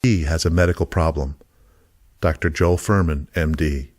he has a medical problem. Dr. Joel Fuhrman, MD.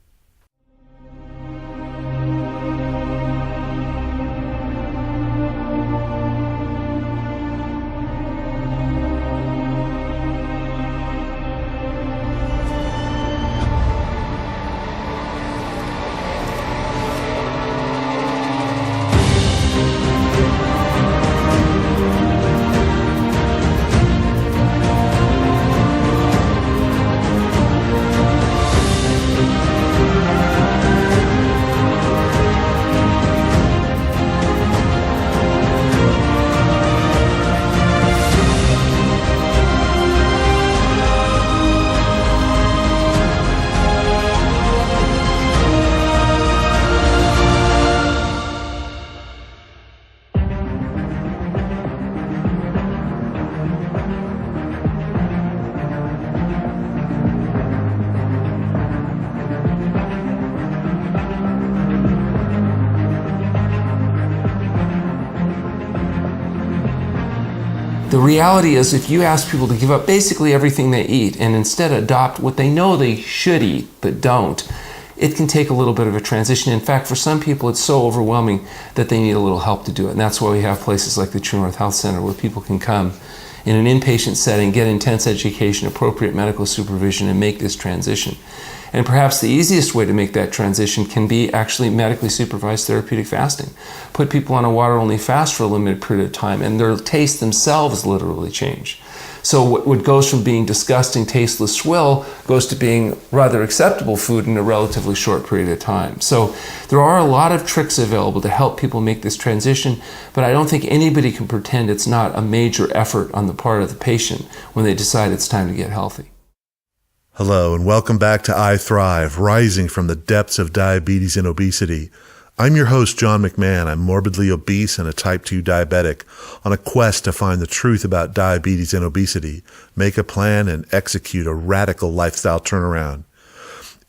The reality is, if you ask people to give up basically everything they eat and instead adopt what they know they should eat but don't, it can take a little bit of a transition. In fact, for some people, it's so overwhelming that they need a little help to do it. And that's why we have places like the True North Health Center where people can come in an inpatient setting, get intense education, appropriate medical supervision, and make this transition. And perhaps the easiest way to make that transition can be actually medically supervised therapeutic fasting. Put people on a water-only fast for a limited period of time, and their taste themselves literally change. So what goes from being disgusting, tasteless swill goes to being rather acceptable food in a relatively short period of time. So there are a lot of tricks available to help people make this transition, but I don't think anybody can pretend it's not a major effort on the part of the patient when they decide it's time to get healthy. Hello, and welcome back to iThrive, rising from the depths of diabetes and obesity. I'm your host, John McMahon. I'm morbidly obese and a type 2 diabetic on a quest to find the truth about diabetes and obesity, make a plan, and execute a radical lifestyle turnaround.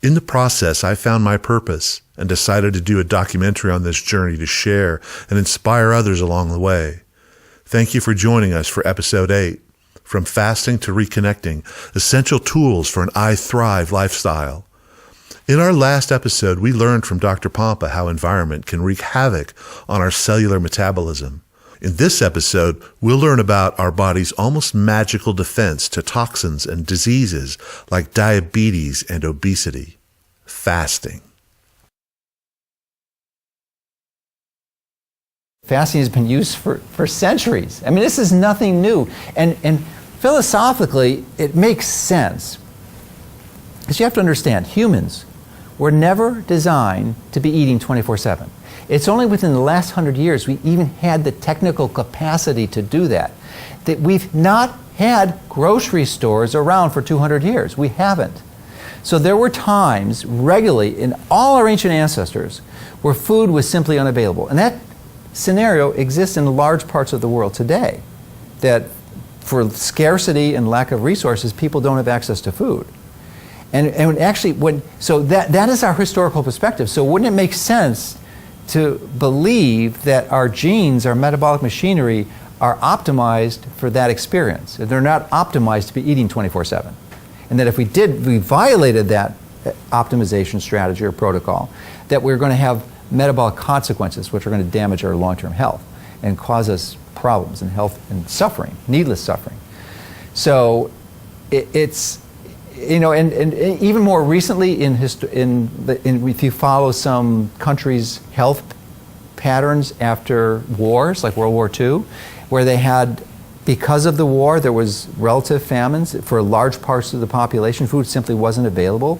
In the process, I found my purpose and decided to do a documentary on this journey to share and inspire others along the way. Thank you for joining us for Episode 8. From fasting to reconnecting, essential tools for an iThrive lifestyle. In our last episode, we learned from Dr. Pompa how environment can wreak havoc on our cellular metabolism. In this episode, we'll learn about our body's almost magical defense to toxins and diseases like diabetes and obesity. Fasting. Fasting has been used for centuries. I mean, this is nothing new. And philosophically, it makes sense. Because you have to understand, humans were never designed to be eating 24/7. It's only within the last 100 years we even had the technical capacity to do that. That we've not had grocery stores around for 200 years. We haven't. So there were times regularly in all our ancient ancestors where food was simply unavailable. And that scenario exists in large parts of the world today. That for scarcity and lack of resources, people don't have access to food. And actually, that is our historical perspective. So wouldn't it make sense to believe that our genes, our metabolic machinery, are optimized for that experience? They're not optimized to be eating 24/7. And that if we violated that optimization strategy or protocol, that we're going to have metabolic consequences which are going to damage our long-term health and cause us problems in health and suffering, needless suffering. So it's, and even more recently if you follow some countries' health patterns after wars, like World War II, where they had, because of the war, there was relative famines for large parts of the population. Food simply wasn't available.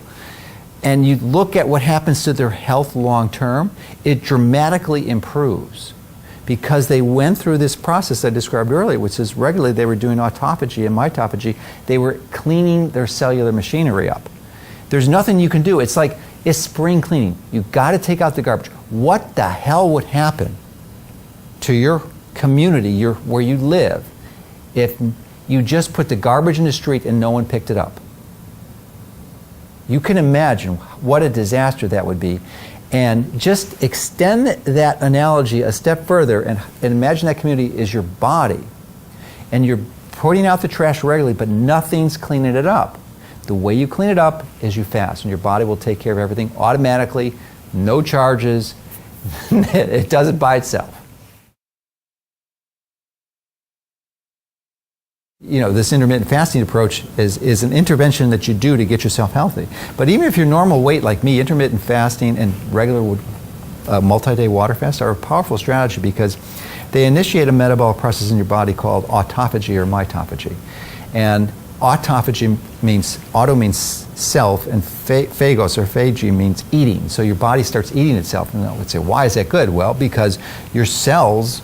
And you look at what happens to their health long term, it dramatically improves because they went through this process I described earlier, which is regularly they were doing autophagy and mitophagy. They were cleaning their cellular machinery up. There's nothing you can do. It's like, it's spring cleaning. You've got to take out the garbage. What the hell would happen to your community, where you live, if you just put the garbage in the street and no one picked it up? You can imagine what a disaster that would be. And just extend that analogy a step further and imagine that community is your body. And you're putting out the trash regularly, but nothing's cleaning it up. The way you clean it up is you fast, and your body will take care of everything automatically, no charges. It does it by itself. You know, this intermittent fasting approach is an intervention that you do to get yourself healthy. But even if you're normal weight like me, intermittent fasting and regular multi-day water fast are a powerful strategy because they initiate a metabolic process in your body called autophagy or mitophagy. And autophagy means, auto means self, and phagos or phagy means eating. So your body starts eating itself. And I would say, why is that good? Well, because your cells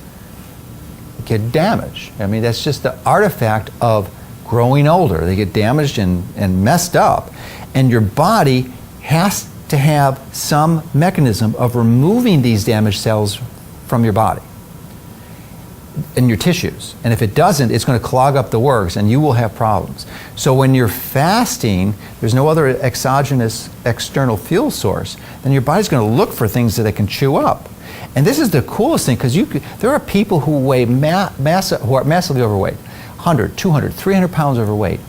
get damaged. I mean, that's just the artifact of growing older. They get damaged and messed up. And your body has to have some mechanism of removing these damaged cells from your body in your tissues. And if it doesn't, it's going to clog up the works and you will have problems. So when you're fasting, there's no other exogenous external fuel source, then your body's going to look for things that it can chew up. And this is the coolest thing, because there are people who weigh who are massively overweight, 100, 200, 300 pounds overweight.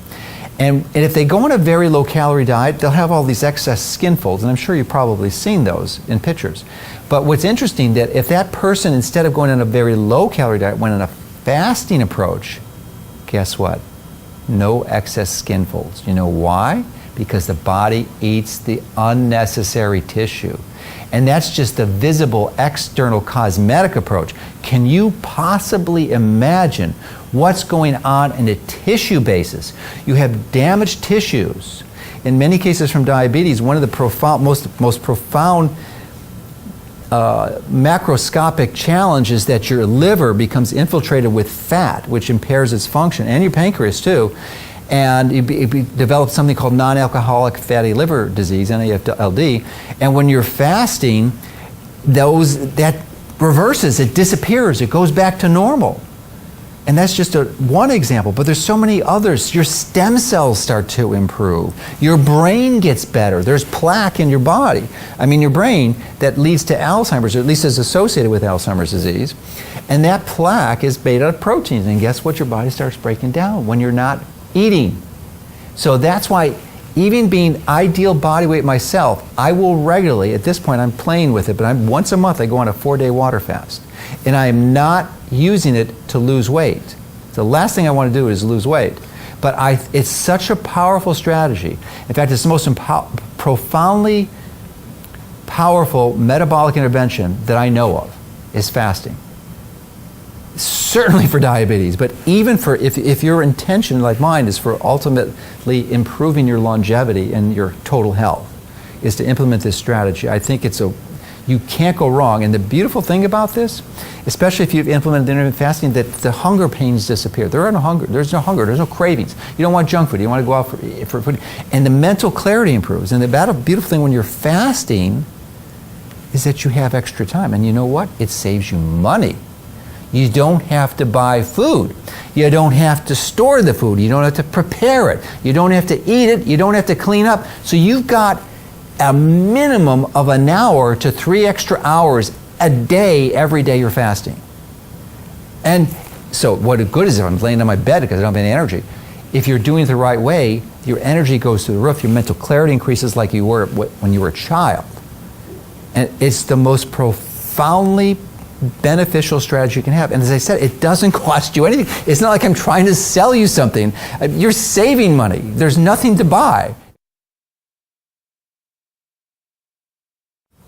And if they go on a very low-calorie diet, they'll have all these excess skin folds, and I'm sure you've probably seen those in pictures. But what's interesting, that if that person, instead of going on a very low-calorie diet, went on a fasting approach, guess what? No excess skin folds. You know why? Because the body eats the unnecessary tissue. And that's just the visible, external, cosmetic approach. Can you possibly imagine what's going on in a tissue basis? You have damaged tissues. In many cases from diabetes, one of the most profound macroscopic challenge is that your liver becomes infiltrated with fat, which impairs its function, and your pancreas too. And you develop something called non-alcoholic fatty liver disease, NAFLD. And when you're fasting, that reverses, it disappears, it goes back to normal. And that's just one example, but there's so many others. Your stem cells start to improve. Your brain gets better. There's plaque in your body. I mean, your brain that leads to Alzheimer's, or at least is associated with Alzheimer's disease. And that plaque is made out of proteins. And guess what? Your body starts breaking down when you're not eating. So that's why, even being ideal body weight myself, I will regularly, at this point I'm playing with it, but once a month I go on a 4-day water fast. And I am not using it to lose weight. The last thing I want to do is lose weight. But it's such a powerful strategy. In fact, it's the most profoundly powerful metabolic intervention that I know of, is fasting. Certainly for diabetes, but even for, if your intention, like mine, is for ultimately improving your longevity and your total health, is to implement this strategy. I think you can't go wrong. And the beautiful thing about this, especially if you've implemented intermittent fasting, that the hunger pains disappear. There's no hunger, there's no cravings. You don't want junk food, you want to go out for food. And the mental clarity improves. And the beautiful thing when you're fasting is that you have extra time. And you know what? It saves you money. You don't have to buy food. You don't have to store the food. You don't have to prepare it. You don't have to eat it. You don't have to clean up. So you've got a minimum of an hour to 3 extra hours a day, every day you're fasting. And so what good is if I'm laying on my bed because I don't have any energy? If you're doing it the right way, your energy goes through the roof. Your mental clarity increases like you were when you were a child. And it's the most profoundly beneficial strategy you can have. And as I said, it doesn't cost you anything. It's not like I'm trying to sell you something. You're saving money. There's nothing to buy.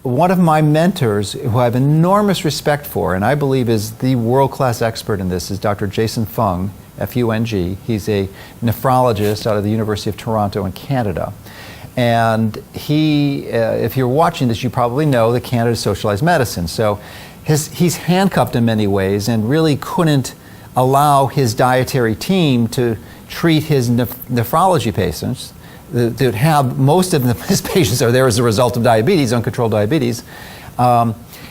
One of my mentors, who I have enormous respect for, and I believe is the world-class expert in this, is Dr. Jason Fung, F-U-N-G. He's a nephrologist out of the University of Toronto in Canada. And he, if you're watching this, you probably know that Canada is socialized medicine. So he's handcuffed in many ways and really couldn't allow his dietary team to treat his nephrology patients. That have most of his patients are there as a result of diabetes, uncontrolled diabetes.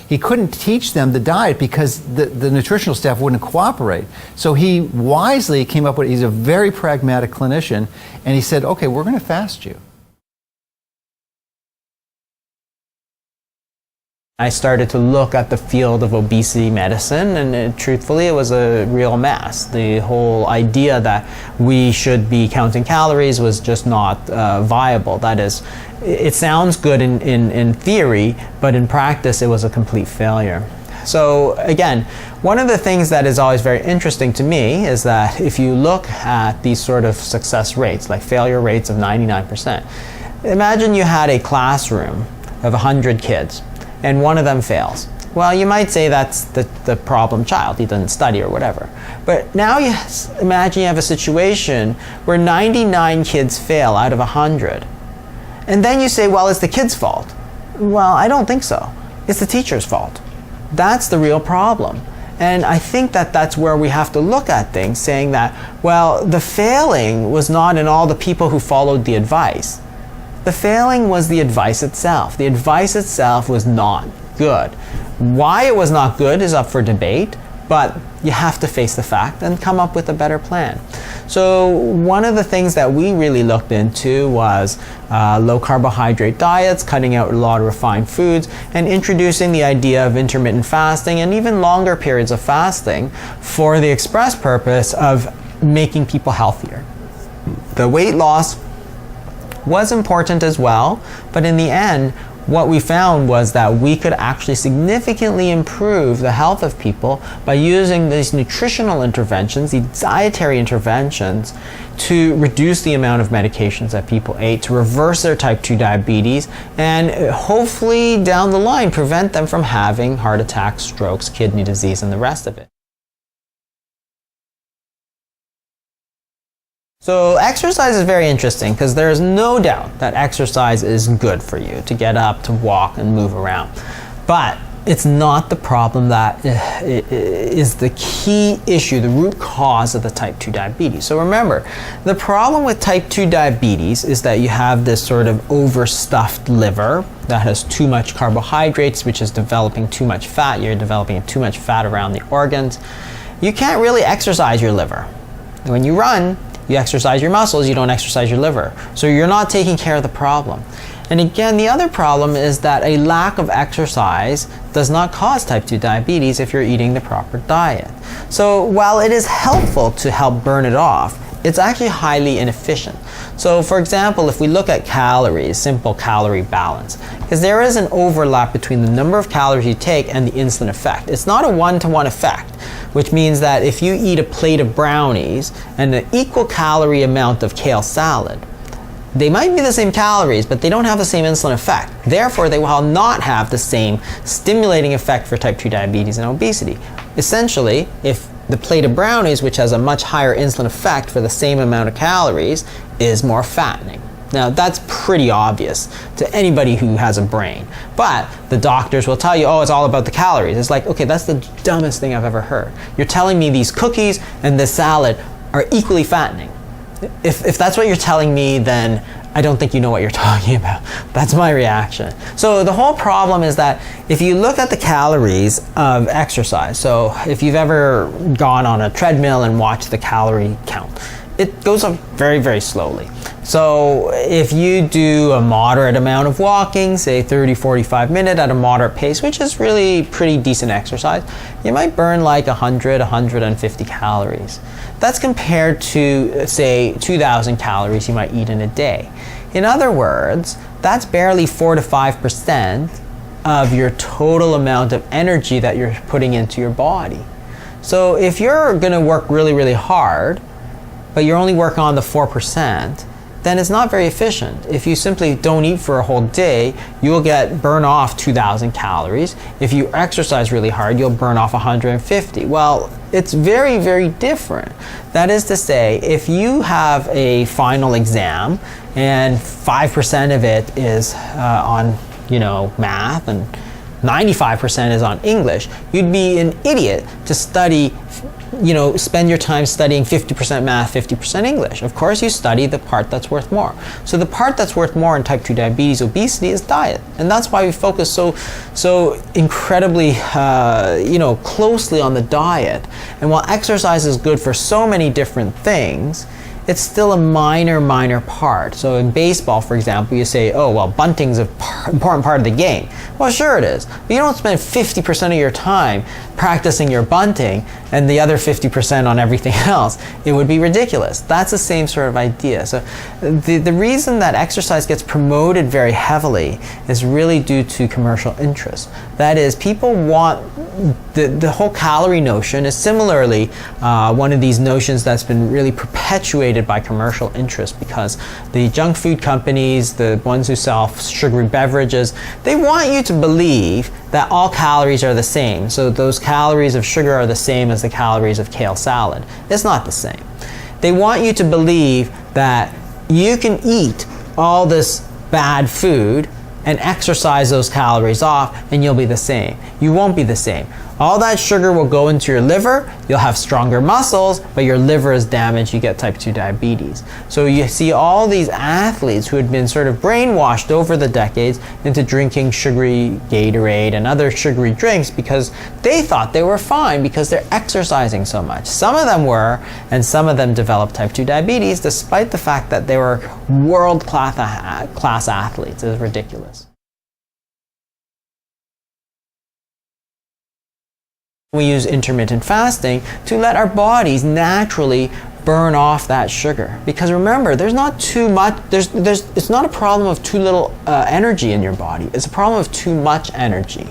He couldn't teach them the diet because the nutritional staff wouldn't cooperate. So he wisely came up with, he's a very pragmatic clinician, and he said, okay, we're going to fast you. I started to look at the field of obesity medicine, and truthfully, it was a real mess. The whole idea that we should be counting calories was just not viable. That is, it sounds good in theory, but in practice, it was a complete failure. So again, one of the things that is always very interesting to me is that if you look at these sort of success rates, like failure rates of 99%, imagine you had a classroom of 100 kids, and one of them fails. Well, you might say that's the problem child, he doesn't study or whatever. But now imagine you have a situation where 99 kids fail out of 100. And then you say, well, it's the kid's fault. Well, I don't think so. It's the teacher's fault. That's the real problem. And I think that that's where we have to look at things, saying that, well, the failing was not in all the people who followed the advice. The failing was the advice itself. The advice itself was not good. Why it was not good is up for debate, but you have to face the fact and come up with a better plan. So one of the things that we really looked into was low carbohydrate diets, cutting out a lot of refined foods, and introducing the idea of intermittent fasting and even longer periods of fasting for the express purpose of making people healthier. The weight loss was important as well, but in the end, what we found was that we could actually significantly improve the health of people by using these nutritional interventions, these dietary interventions, to reduce the amount of medications that people ate, to reverse their type 2 diabetes, and hopefully down the line prevent them from having heart attacks, strokes, kidney disease, and the rest of it. So exercise is very interesting because there is no doubt that exercise is good for you, to get up, to walk and move around. But it's not the problem that is the key issue, the root cause of the type 2 diabetes. So remember, the problem with type 2 diabetes is that you have this sort of overstuffed liver that has too much carbohydrates, which is developing too much fat. You're developing too much fat around the organs. You can't really exercise your liver. When you run, you exercise your muscles, you don't exercise your liver. So you're not taking care of the problem. And again, the other problem is that a lack of exercise does not cause type 2 diabetes if you're eating the proper diet. So while it is helpful to help burn it off, it's actually highly inefficient. So for example, if we look at calories, simple calorie balance, because there is an overlap between the number of calories you take and the insulin effect. It's not a one-to-one effect, which means that if you eat a plate of brownies and an equal calorie amount of kale salad, they might be the same calories, but they don't have the same insulin effect. Therefore, they will not have the same stimulating effect for type 2 diabetes and obesity. Essentially, if the plate of brownies, which has a much higher insulin effect for the same amount of calories, is more fattening. Now, that's pretty obvious to anybody who has a brain. But the doctors will tell you, oh, it's all about the calories. It's like, okay, that's the dumbest thing I've ever heard. You're telling me these cookies and this salad are equally fattening. If that's what you're telling me, then I don't think you know what you're talking about. That's my reaction. So the whole problem is that if you look at the calories of exercise, so if you've ever gone on a treadmill and watched the calorie count, it goes up very, very slowly. So if you do a moderate amount of walking, say 30, 45 minutes at a moderate pace, which is really pretty decent exercise, you might burn like 100, 150 calories. That's compared to, say, 2,000 calories you might eat in a day. In other words, that's barely 4 to 5% of your total amount of energy that you're putting into your body. So if you're going to work really, really hard, but you're only working on the 4%, then it's not very efficient. If you simply don't eat for a whole day, you will burn off 2,000 calories. If you exercise really hard, you'll burn off 150. Well, it's very, very different. That is to say, if you have a final exam and 5% of it is on, math and 95% is on English, you'd be an idiot to study, spend your time studying 50% math, 50% English. Of course, you study the part that's worth more. So the part that's worth more in type 2 diabetes, obesity is diet. And that's why we focus so incredibly, closely on the diet. And while exercise is good for so many different things, it's still a minor part. So in baseball, for example, you say, oh, well, bunting's an important part of the game. Well, sure it is. But you don't spend 50% of your time practicing your bunting and the other 50% on everything else. It would be ridiculous. That's the same sort of idea. So the reason that exercise gets promoted very heavily is really due to commercial interest. That is, people want the whole calorie notion is similarly one of these notions that's been really perpetuated by commercial interest, because the junk food companies, the ones who sell sugary beverages, they want you to believe that all calories are the same. So those calories of sugar are the same as the calories of kale salad. It's not the same. They want you to believe that you can eat all this bad food and exercise those calories off and you'll be the same. You won't be the same. All that sugar will go into your liver, you'll have stronger muscles, but your liver is damaged, you get type 2 diabetes. So you see all these athletes who had been sort of brainwashed over the decades into drinking sugary Gatorade and other sugary drinks because they thought they were fine because they're exercising so much. Some of them were, and some of them developed type 2 diabetes despite the fact that they were world-class athletes. It was ridiculous. We use intermittent fasting to let our bodies naturally burn off that sugar. Because remember, there's not too much, it's not a problem of too little energy in your body. It's a problem of too much energy.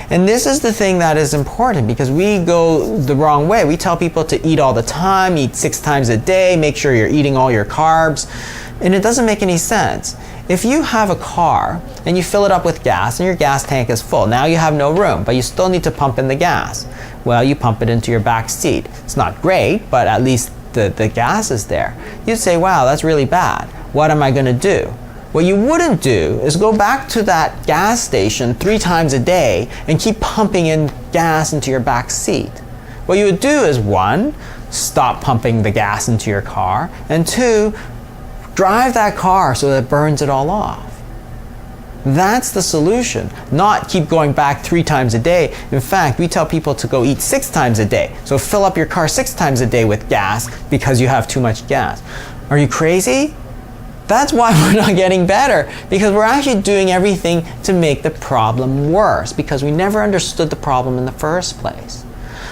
And this is the thing that is important, because we go the wrong way. We tell people to eat all the time, eat 6 times a day, make sure you're eating all your carbs. And it doesn't make any sense. If you have a car and you fill it up with gas and your gas tank is full, now you have no room, but you still need to pump in the gas. Well, you pump it into your back seat. It's not great, but at least the gas is there. You'd say, wow, that's really bad. What am I going to do? What you wouldn't do is go back to that gas station 3 times a day and keep pumping in gas into your back seat. What you would do is, 1, stop pumping the gas into your car, and 2, drive that car so that it burns it all off. That's the solution, not keep going back 3 times a day. In fact, we tell people to go eat 6 times a day. So fill up your car 6 times a day with gas because you have too much gas. Are you crazy? That's why we're not getting better, because we're actually doing everything to make the problem worse, because we never understood the problem in the first place.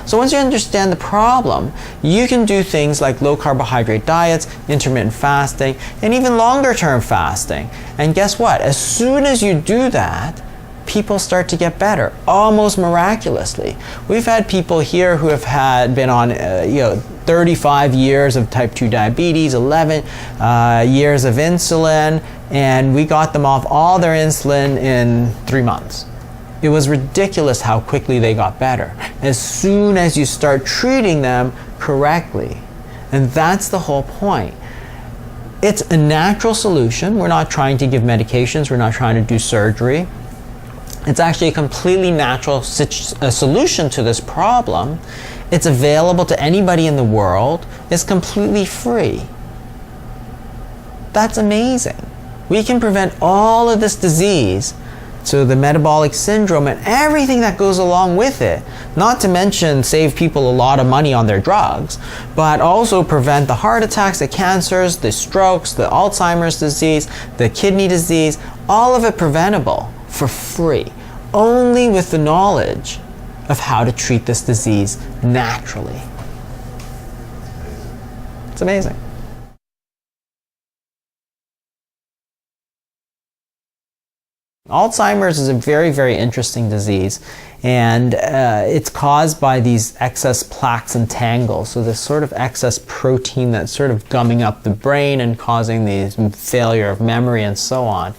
So once you understand the problem, you can do things like low carbohydrate diets, intermittent fasting, and even longer term fasting. And guess what? As soon as you do that, people start to get better, almost miraculously. We've had people here who have been on 35 years of type 2 diabetes, 11 years of insulin, and we got them off all their insulin in 3 months. It was ridiculous how quickly they got better as soon as you start treating them correctly. And that's the whole point. It's a natural solution. We're not trying to give medications. We're not trying to do surgery. It's actually a completely natural solution to this problem. It's available to anybody in the world. It's completely free. That's amazing. We can prevent all of this disease, so the metabolic syndrome and everything that goes along with it, not to mention save people a lot of money on their drugs, but also prevent the heart attacks, the cancers, the strokes, the Alzheimer's disease, the kidney disease, all of it preventable for free, only with the knowledge of how to treat this disease naturally. It's amazing. Alzheimer's is a very, very interesting disease, and it's caused by these excess plaques and tangles. So this sort of excess protein that's sort of gumming up the brain and causing the failure of memory and so on.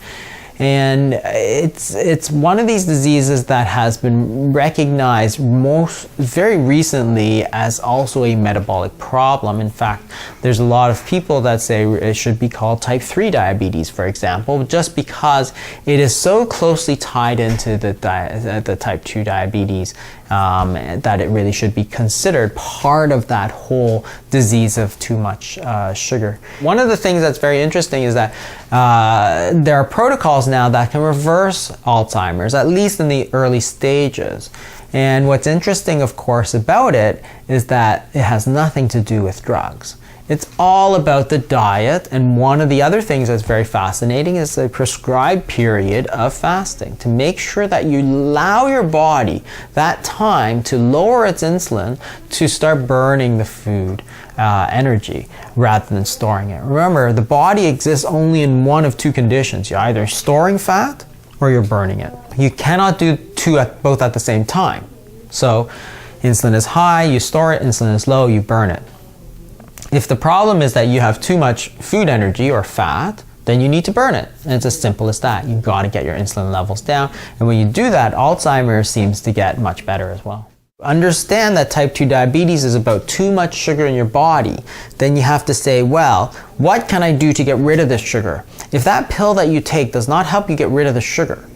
And it's one of these diseases that has been recognized very recently as also a metabolic problem. In fact, there's a lot of people that say it should be called type 3 diabetes, for example, just because it is so closely tied into the type 2 diabetes that it really should be considered part of that whole disease of too much sugar. One of the things that's very interesting is that there are protocols now that can reverse Alzheimer's, at least in the early stages. And what's interesting, of course, about it is that it has nothing to do with drugs. It's all about the diet, and one of the other things that's very fascinating is the prescribed period of fasting, to make sure that you allow your body that time to lower its insulin to start burning the food energy rather than storing it. Remember, the body exists only in one of two conditions. You're either storing fat or you're burning it. You cannot do both at the same time. So insulin is high, you store it; insulin is low, you burn it. If the problem is that you have too much food energy or fat, then you need to burn it. And it's as simple as that. You've got to get your insulin levels down. And when you do that, Alzheimer's seems to get much better as well. Understand that type 2 diabetes is about too much sugar in your body. Then you have to say, well, what can I do to get rid of this sugar? If that pill that you take does not help you get rid of the sugar,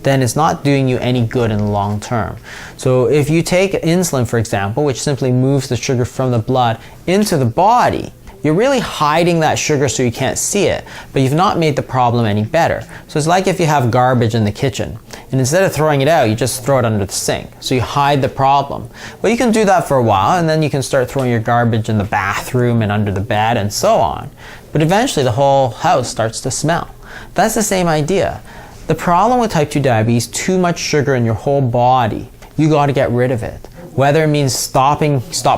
then it's not doing you any good in the long term. So if you take insulin, for example, which simply moves the sugar from the blood into the body, you're really hiding that sugar so you can't see it, but you've not made the problem any better. So it's like if you have garbage in the kitchen, and instead of throwing it out, you just throw it under the sink. So you hide the problem. Well, you can do that for a while, and then you can start throwing your garbage in the bathroom and under the bed and so on. But eventually the whole house starts to smell. That's the same idea. The problem with type 2 diabetes, too much sugar in your whole body. You got to get rid of it. Whether it means stop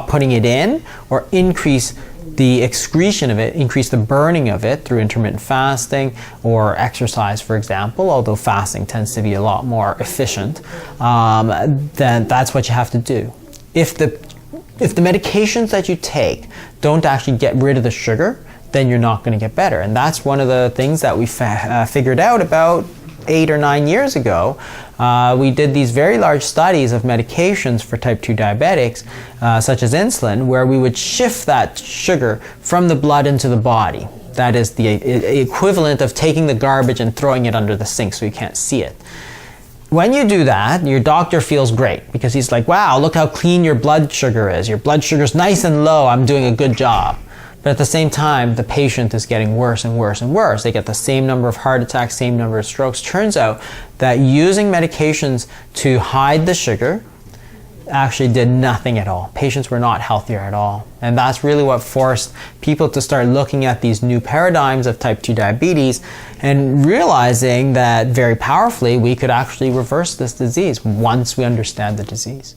putting it in, or increase the excretion of it, increase the burning of it through intermittent fasting or exercise, for example, although fasting tends to be a lot more efficient, then that's what you have to do. If the medications that you take don't actually get rid of the sugar, then you're not going to get better. And that's one of the things that we figured out about 8 or 9 years ago. We did these very large studies of medications for type 2 diabetics, such as insulin, where we would shift that sugar from the blood into the body. That is the equivalent of taking the garbage and throwing it under the sink so you can't see it. When you do that, your doctor feels great because he's like, wow, look how clean your blood sugar is. Your blood sugar's nice and low. I'm doing a good job. But at the same time, the patient is getting worse and worse and worse. They get the same number of heart attacks, same number of strokes. Turns out that using medications to hide the sugar actually did nothing at all. Patients were not healthier at all. And that's really what forced people to start looking at these new paradigms of type 2 diabetes and realizing that very powerfully we could actually reverse this disease once we understand the disease.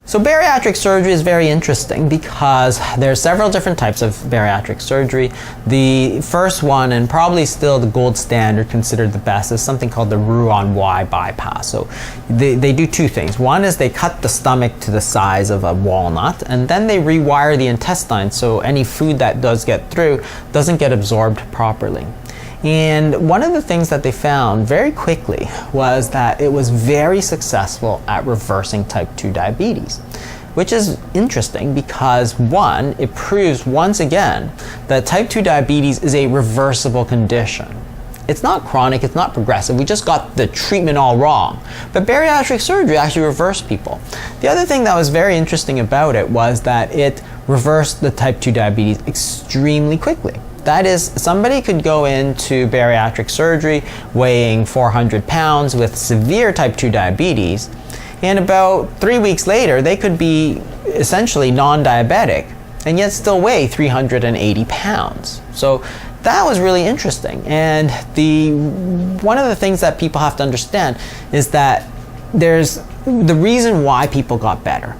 So bariatric surgery is very interesting because there are several different types of bariatric surgery. The first one, and probably still the gold standard, considered the best, is something called the Roux-en-Y bypass. So they do two things. One is they cut the stomach to the size of a walnut, and then they rewire the intestines so any food that does get through doesn't get absorbed properly. And one of the things that they found very quickly was that it was very successful at reversing type 2 diabetes, which is interesting because, one, it proves once again that type 2 diabetes is a reversible condition. It's not chronic, it's not progressive, we just got the treatment all wrong. But bariatric surgery actually reversed people. The other thing that was very interesting about it was that it reversed the type 2 diabetes extremely quickly. That is, somebody could go into bariatric surgery weighing 400 pounds with severe type 2 diabetes, and about 3 weeks later, they could be essentially non-diabetic and yet still weigh 380 pounds. So that was really interesting. And one of the things that people have to understand is that there's the reason why people got better.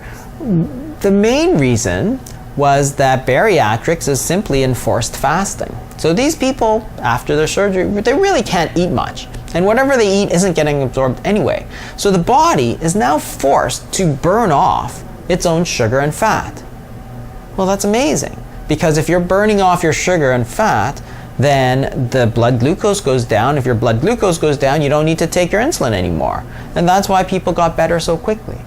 The main reason was that bariatrics is simply enforced fasting. So these people, after their surgery, they really can't eat much. And whatever they eat isn't getting absorbed anyway. So the body is now forced to burn off its own sugar and fat. Well, that's amazing. Because if you're burning off your sugar and fat, then the blood glucose goes down. If your blood glucose goes down, you don't need to take your insulin anymore. And that's why people got better so quickly.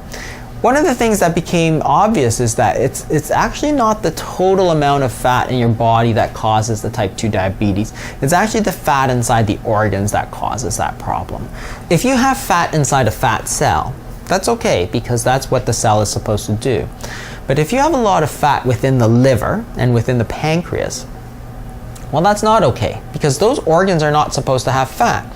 One of the things that became obvious is that it's actually not the total amount of fat in your body that causes the type 2 diabetes. It's actually the fat inside the organs that causes that problem. If you have fat inside a fat cell, that's okay because that's what the cell is supposed to do. But if you have a lot of fat within the liver and within the pancreas, well, that's not okay because those organs are not supposed to have fat.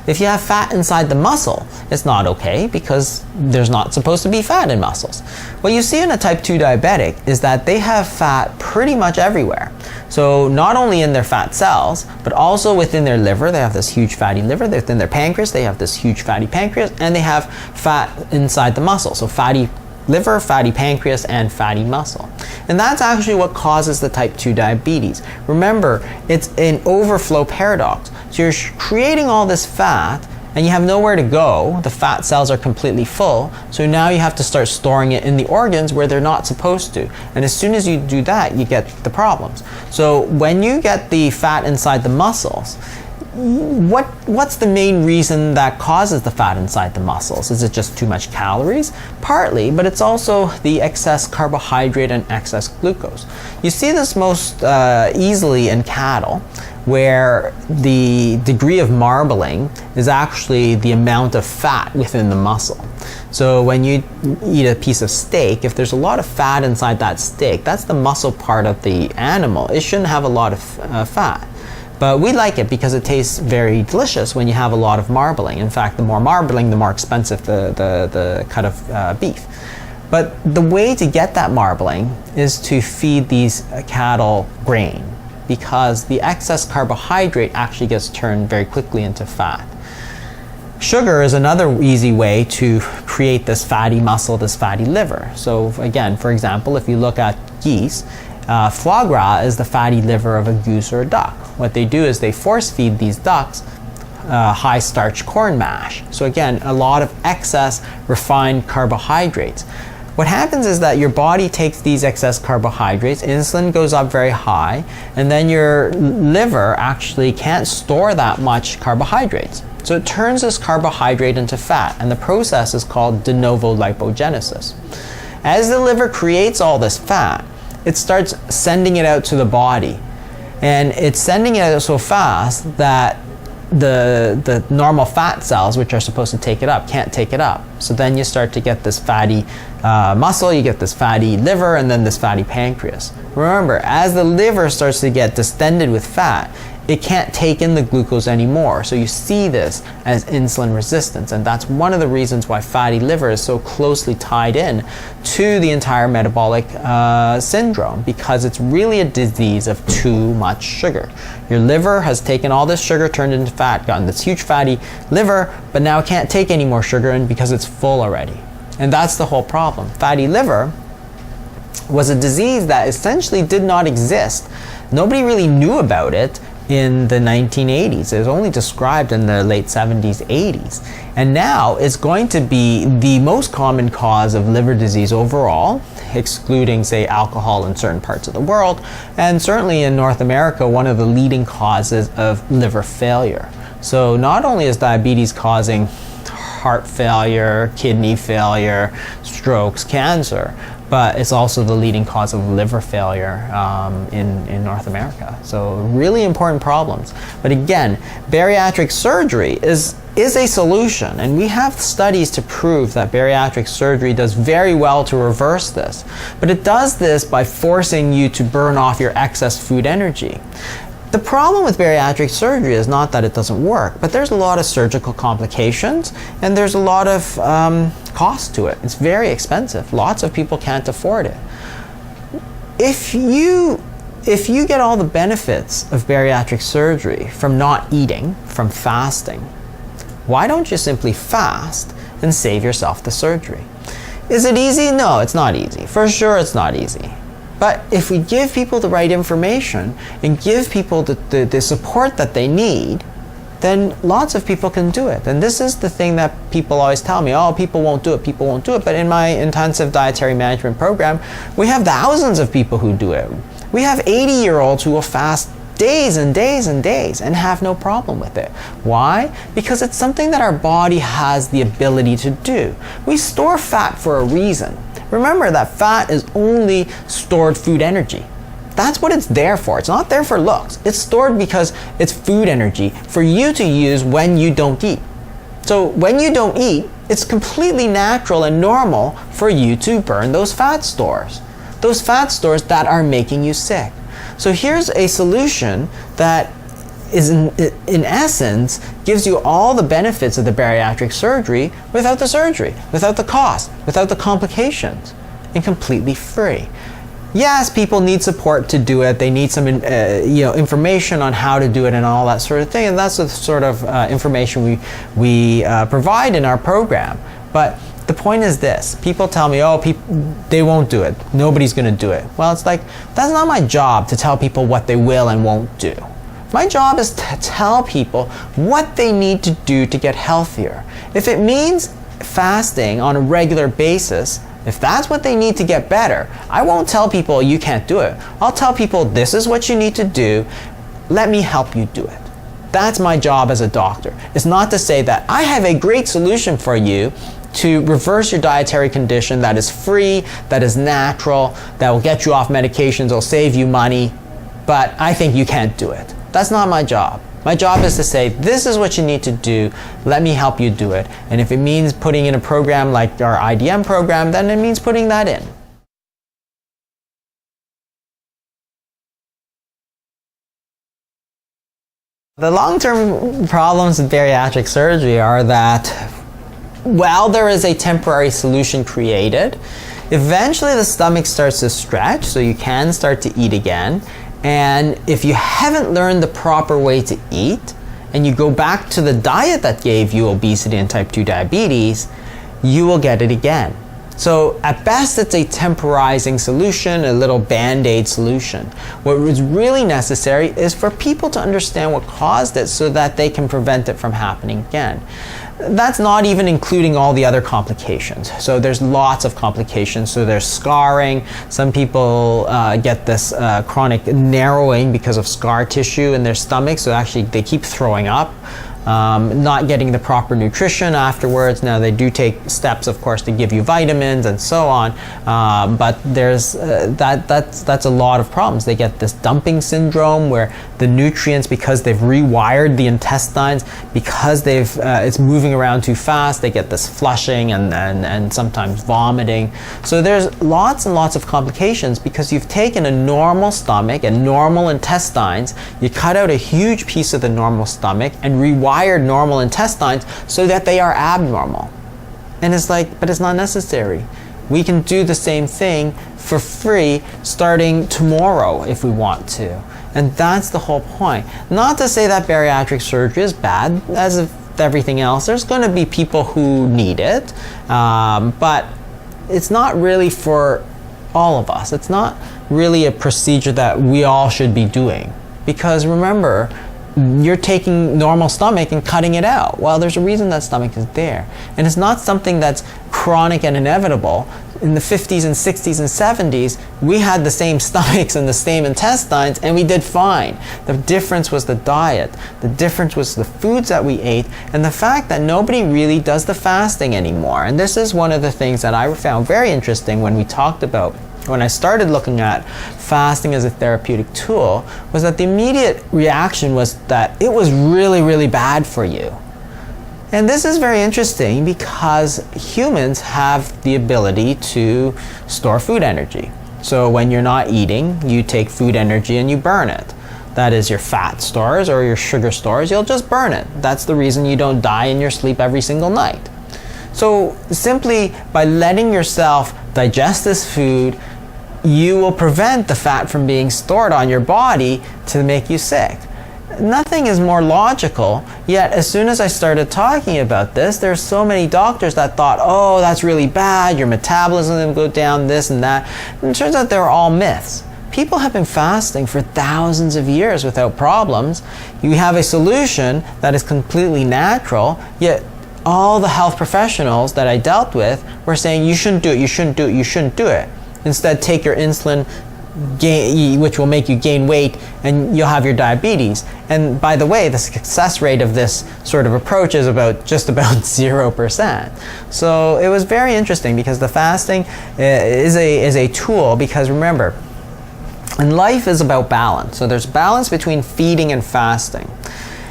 If you have fat inside the muscle, it's not okay because there's not supposed to be fat in muscles. What you see in a type 2 diabetic is that they have fat pretty much everywhere. So not only in their fat cells, but also within their liver, they have this huge fatty liver. Within their pancreas, they have this huge fatty pancreas, and they have fat inside the muscle. So fatty liver, fatty pancreas, and fatty muscle. And that's actually what causes the type 2 diabetes. Remember, it's an overflow paradox. So you're creating all this fat, and you have nowhere to go. The fat cells are completely full, so now you have to start storing it in the organs where they're not supposed to. And as soon as you do that, you get the problems. So when you get the fat inside the muscles, what's the main reason that causes the fat inside the muscles? Is it just too much calories? Partly, but it's also the excess carbohydrate and excess glucose. You see this most easily in cattle, where the degree of marbling is actually the amount of fat within the muscle. So when you eat a piece of steak, if there's a lot of fat inside that steak, that's the muscle part of the animal. It shouldn't have a lot of fat. But we like it because it tastes very delicious when you have a lot of marbling. In fact, the more marbling, the more expensive the cut of beef. But the way to get that marbling is to feed these cattle grain, because the excess carbohydrate actually gets turned very quickly into fat. Sugar is another easy way to create this fatty muscle, this fatty liver. So again, for example, if you look at geese, foie gras is the fatty liver of a goose or a duck. What they do is they force feed these ducks high starch corn mash. So again, a lot of excess refined carbohydrates. What happens is that your body takes these excess carbohydrates, insulin goes up very high, and then your liver actually can't store that much carbohydrates. So it turns this carbohydrate into fat, and the process is called de novo lipogenesis. As the liver creates all this fat, it starts sending it out to the body. And it's sending it out so fast that the normal fat cells, which are supposed to take it up, can't take it up. So then you start to get this fatty muscle, you get this fatty liver, and then this fatty pancreas. Remember, as the liver starts to get distended with fat, it can't take in the glucose anymore. So you see this as insulin resistance, and that's one of the reasons why fatty liver is so closely tied in to the entire metabolic syndrome, because it's really a disease of too much sugar. Your liver has taken all this sugar, turned into fat, gotten this huge fatty liver, but now it can't take any more sugar in because it's full already. And that's the whole problem. Fatty liver was a disease that essentially did not exist. Nobody really knew about it in the 1980s. It was only described in the late 70s, 80s. And now it's going to be the most common cause of liver disease overall, excluding, say, alcohol in certain parts of the world, and certainly in North America, one of the leading causes of liver failure. So not only is diabetes causing heart failure, kidney failure, strokes, cancer, but it's also the leading cause of liver failure in North America. So really important problems. But again, bariatric surgery is a solution, and we have studies to prove that bariatric surgery does very well to reverse this. But it does this by forcing you to burn off your excess food energy. The problem with bariatric surgery is not that it doesn't work, but there's a lot of surgical complications, and there's a lot of cost to it. It's very expensive. Lots of people can't afford it. If you get all the benefits of bariatric surgery from not eating, from fasting, why don't you simply fast and save yourself the surgery? Is it easy? No, it's not easy. For sure, it's not easy. But if we give people the right information and give people the support that they need, then lots of people can do it. And this is the thing that people always tell me, oh, people won't do it, people won't do it. But in my intensive dietary management program, we have thousands of people who do it. We have 80-year-olds who will fast days and days and days and have no problem with it. Why? Because it's something that our body has the ability to do. We store fat for a reason. Remember that fat is only stored food energy. That's what it's there for. It's not there for looks. It's stored because it's food energy for you to use when you don't eat. So when you don't eat, it's completely natural and normal for you to burn those fat stores. Those fat stores that are making you sick. So here's a solution that in essence gives you all the benefits of the bariatric surgery without the surgery, without the cost, without the complications, and completely free. Yes, people need support to do it. They need some information on how to do it and all that sort of thing, and that's the sort of information we provide in our program. But the point is this: people tell me, oh, they won't do it. Nobody's going to do it. Well, it's like, that's not my job to tell people what they will and won't do. My job is to tell people what they need to do to get healthier. If it means fasting on a regular basis, if that's what they need to get better, I won't tell people you can't do it. I'll tell people this is what you need to do. Let me help you do it. That's my job as a doctor. It's not to say that I have a great solution for you to reverse your dietary condition that is free, that is natural, that will get you off medications, will save you money, but I think you can't do it. That's not my job. My job is to say, this is what you need to do, let me help you do it. And if it means putting in a program like our IDM program, then it means putting that in. The long-term problems with bariatric surgery are that while there is a temporary solution created, eventually the stomach starts to stretch, so you can start to eat again. And if you haven't learned the proper way to eat, and you go back to the diet that gave you obesity and type 2 diabetes, you will get it again. So at best, it's a temporizing solution, a little band-aid solution. What is really necessary is for people to understand what caused it so that they can prevent it from happening again. That's not even including all the other complications. So there's lots of complications. So there's scarring. Some people get this chronic narrowing because of scar tissue in their stomach. So actually they keep throwing up. Not getting the proper nutrition afterwards. Now they do take steps, of course, to give you vitamins and so on, but there's that's a lot of problems. They get this dumping syndrome where the nutrients, because they've rewired the intestines, because it's moving around too fast, they get this flushing and sometimes vomiting. So there's lots and lots of complications because you've taken a normal stomach and normal intestines, you cut out a huge piece of the normal stomach and rewired normal intestines so that they are abnormal. And it's like, but it's not necessary. We can do the same thing for free starting tomorrow if we want to. And that's the whole point. Not to say that bariatric surgery is bad, as with everything else. There's going to be people who need it, but it's not really for all of us. It's not really a procedure that we all should be doing. Because remember, you're taking normal stomach and cutting it out. Well, there's a reason that stomach is there. And it's not something that's chronic and inevitable. In the 50s and 60s and 70s, we had the same stomachs and the same intestines, and we did fine. The difference was the diet. The difference was the foods that we ate, and the fact that nobody really does the fasting anymore. And this is one of the things that I found very interesting when I started looking at fasting as a therapeutic tool, was that the immediate reaction was that it was really, really bad for you. And this is very interesting because humans have the ability to store food energy. So when you're not eating, you take food energy and you burn it. That is your fat stores or your sugar stores, you'll just burn it. That's the reason you don't die in your sleep every single night. So simply by letting yourself digest this food, you will prevent the fat from being stored on your body to make you sick. Nothing is more logical, yet as soon as I started talking about this, there's so many doctors that thought, oh, that's really bad, your metabolism will go down, this and that. And it turns out they were all myths. People have been fasting for thousands of years without problems. You have a solution that is completely natural, yet all the health professionals that I dealt with were saying, you shouldn't do it, you shouldn't do it, you shouldn't do it. Instead, take your insulin, which will make you gain weight, and you'll have your diabetes. And by the way, the success rate of this sort of approach is just about 0%. So it was very interesting because the fasting is a tool, because remember, and life is about balance. So there's balance between feeding and fasting.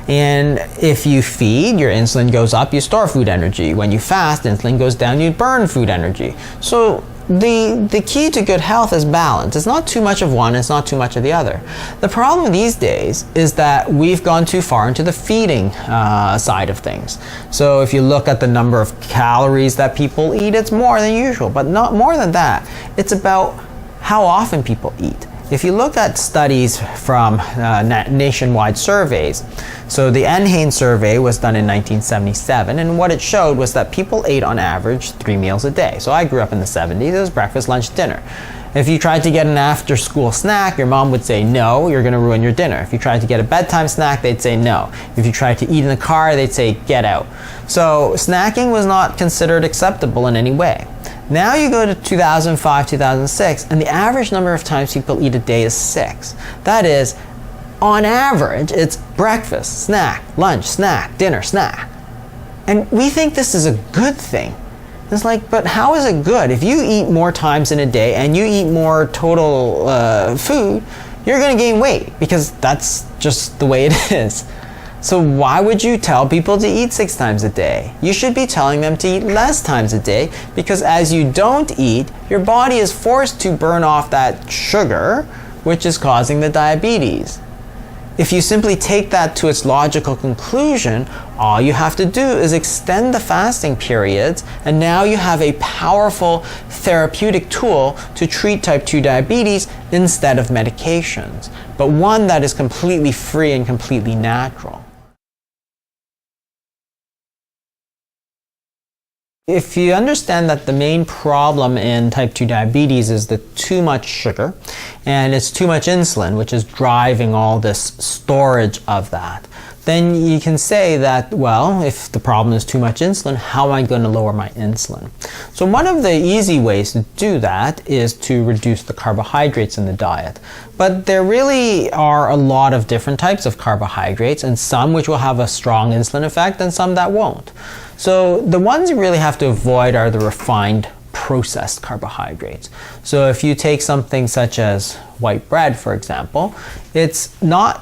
And if you feed, your insulin goes up, you store food energy. When you fast, insulin goes down, you burn food energy. So the key to good health is balance. It's not too much of one, it's not too much of the other. The problem these days is that we've gone too far into the feeding side of things. So if you look at the number of calories that people eat, it's more than usual, but not more than that. It's about how often people eat. If you look at studies from nationwide surveys, so the NHANES survey was done in 1977, and what it showed was that people ate on average 3 meals a day. So I grew up in the 70s, it was breakfast, lunch, dinner. If you tried to get an after-school snack, your mom would say, no, you're going to ruin your dinner. If you tried to get a bedtime snack, they'd say no. If you tried to eat in the car, they'd say, get out. So snacking was not considered acceptable in any way. Now you go to 2005, 2006, and the average number of times people eat a day is 6. That is, on average, it's breakfast, snack, lunch, snack, dinner, snack. And we think this is a good thing. It's like, but how is it good? If you eat more times in a day and you eat more total food, you're going to gain weight because that's just the way it is. So why would you tell people to eat 6 times a day? You should be telling them to eat less times a day, because as you don't eat, your body is forced to burn off that sugar, which is causing the diabetes. If you simply take that to its logical conclusion, all you have to do is extend the fasting periods, and now you have a powerful therapeutic tool to treat type 2 diabetes instead of medications, but one that is completely free and completely natural. If you understand that the main problem in type 2 diabetes is the too much sugar, and it's too much insulin, which is driving all this storage of that, then you can say that, well, if the problem is too much insulin, how am I going to lower my insulin? So one of the easy ways to do that is to reduce the carbohydrates in the diet. But there really are a lot of different types of carbohydrates, and some which will have a strong insulin effect and some that won't. So the ones you really have to avoid are the refined processed carbohydrates. So if you take something such as white bread, for example, it's not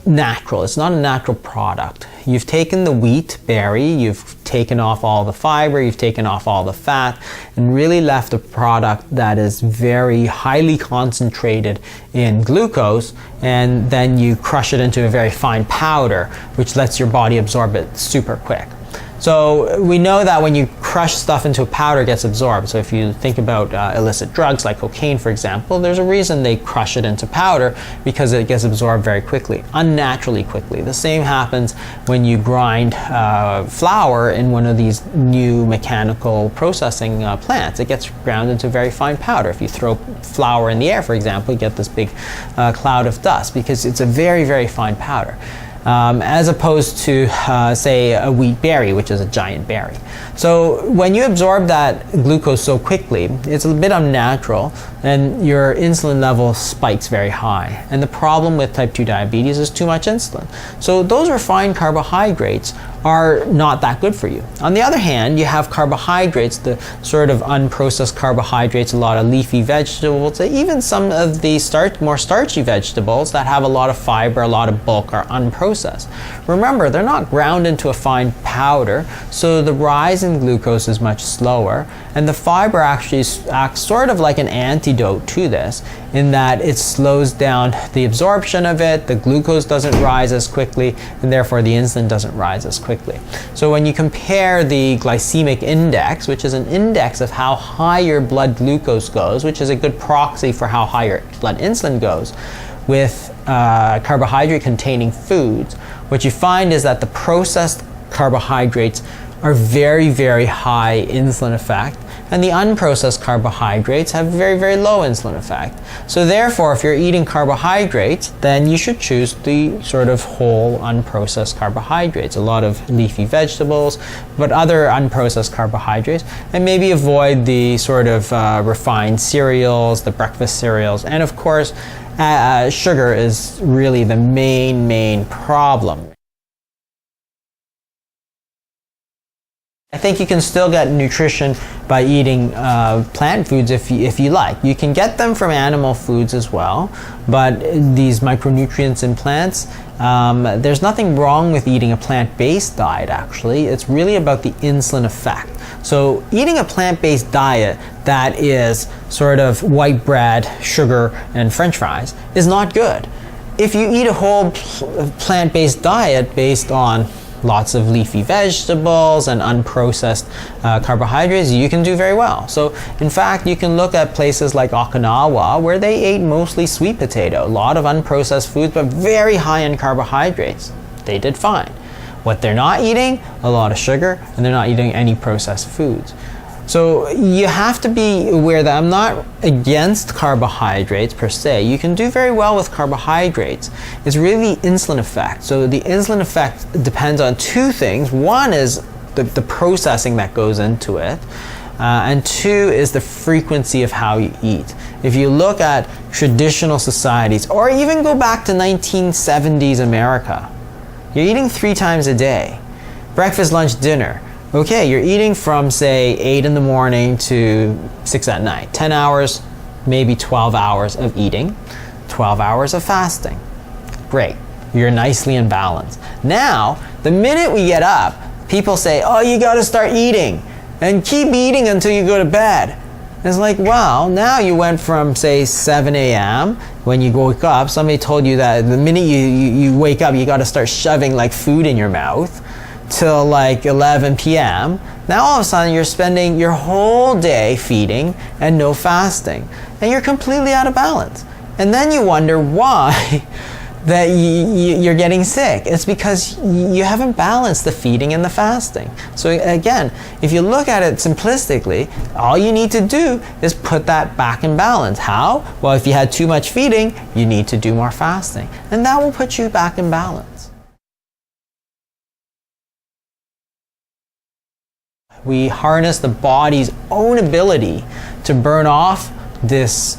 natural. It's not a natural product. You've taken the wheat berry, you've taken off all the fiber, you've taken off all the fat, and really left a product that is very highly concentrated in glucose, and then you crush it into a very fine powder, which lets your body absorb it super quick. So we know that when you crush stuff into a powder, it gets absorbed. So if you think about illicit drugs like cocaine, for example, there's a reason they crush it into powder, because it gets absorbed very quickly, unnaturally quickly. The same happens when you grind flour in one of these new mechanical processing plants. It gets ground into very fine powder. If you throw flour in the air, for example, you get this big cloud of dust, because it's a very, very fine powder. As opposed to, say, a wheat berry, which is a giant berry. So when you absorb that glucose so quickly, it's a bit unnatural, and your insulin level spikes very high. And the problem with type 2 diabetes is too much insulin. So those refined carbohydrates are not that good for you. On the other hand, you have carbohydrates, the sort of unprocessed carbohydrates, a lot of leafy vegetables, even some of the more starchy vegetables that have a lot of fiber, a lot of bulk, are unprocessed. Remember, they're not ground into a fine powder, so the rise in glucose is much slower, and the fiber actually acts sort of like an antidote to this, in that it slows down the absorption of it, the glucose doesn't rise as quickly, and therefore the insulin doesn't rise as quickly. So when you compare the glycemic index, which is an index of how high your blood glucose goes, which is a good proxy for how high your blood insulin goes, with carbohydrate containing foods, what you find is that the processed carbohydrates are very, very high insulin effect, and the unprocessed carbohydrates have very, very low insulin effect. So therefore, if you're eating carbohydrates, then you should choose the sort of whole unprocessed carbohydrates, a lot of leafy vegetables, but other unprocessed carbohydrates, and maybe avoid the sort of refined cereals, the breakfast cereals, and of course, sugar is really the main problem. I think you can still get nutrition by eating plant foods if you like. You can get them from animal foods as well, but these micronutrients in plants, there's nothing wrong with eating a plant-based diet actually. It's really about the insulin effect. So eating a plant-based diet that is sort of white bread, sugar, and French fries is not good. If you eat a whole plant-based diet based on lots of leafy vegetables and unprocessed carbohydrates, you can do very well. So in fact, you can look at places like Okinawa where they ate mostly sweet potato, a lot of unprocessed foods, but very high in carbohydrates. They did fine. What they're not eating, a lot of sugar, and they're not eating any processed foods. So you have to be aware that I'm not against carbohydrates per se. You can do very well with carbohydrates. It's really the insulin effect. So the insulin effect depends on two things. One is the processing that goes into it. And two is the frequency of how you eat. If you look at traditional societies, or even go back to 1970s America, you're eating 3 times a day. Breakfast, lunch, dinner. Okay, you're eating from say 8 in the morning to 6 at night. 10 hours, maybe 12 hours of eating, 12 hours of fasting. Great, you're nicely in balance. Now, the minute we get up, people say, oh, you gotta start eating and keep eating until you go to bed. And it's like, well, now you went from say 7 a.m. when you wake up, somebody told you that the minute you wake up, you gotta start shoving like food in your mouth, till like 11 p.m. Now all of a sudden you're spending your whole day feeding and no fasting, and you're completely out of balance. And then you wonder why that you're getting sick. It's because you haven't balanced the feeding and the fasting. So again, if you look at it simplistically, all you need to do is put that back in balance. How? Well, if you had too much feeding, you need to do more fasting, and that will put you back in balance. We harness the body's own ability to burn off this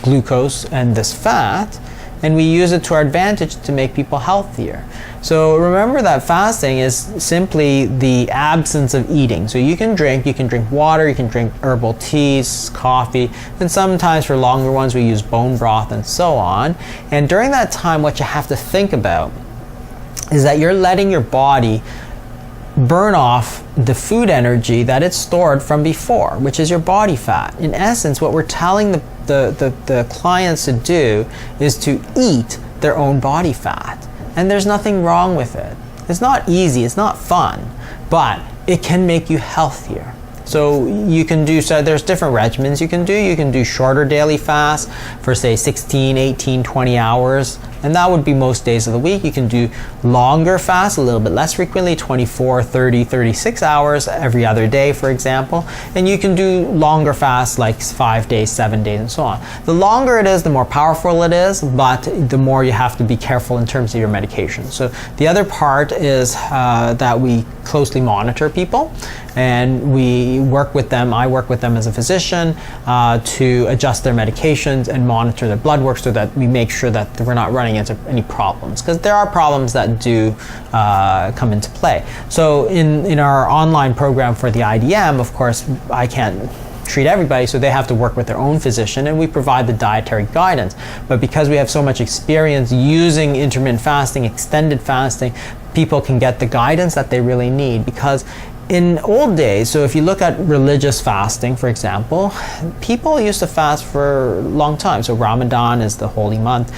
glucose and this fat, and we use it to our advantage to make people healthier. So remember that fasting is simply the absence of eating. So you can drink water, you can drink herbal teas, coffee, and sometimes for longer ones we use bone broth and so on. And during that time, what you have to think about is that you're letting your body burn off the food energy that it's stored from before, which is your body fat. In essence, what we're telling the clients to do is to eat their own body fat. And there's nothing wrong with it. It's not easy, it's not fun, but it can make you healthier. So you can do, so there's different regimens you can do. You can do shorter daily fasts for say 16, 18, 20 hours. And that would be most days of the week. You can do longer fasts, a little bit less frequently, 24, 30, 36 hours every other day, for example. And you can do longer fasts like 5 days, 7 days, and so on. The longer it is, the more powerful it is, but the more you have to be careful in terms of your medication. So the other part is that we closely monitor people, and we work with them. I work with them as a physician to adjust their medications and monitor their blood work so that we make sure that we're not running into any problems, because there are problems that do come into play. So in our online program for the IDM, of course, I can't treat everybody, so they have to work with their own physician, and we provide the dietary guidance. But because we have so much experience using intermittent fasting, extended fasting, people can get the guidance that they really need. Because in old days, so if you look at religious fasting, for example, people used to fast for a long time. So Ramadan is the holy month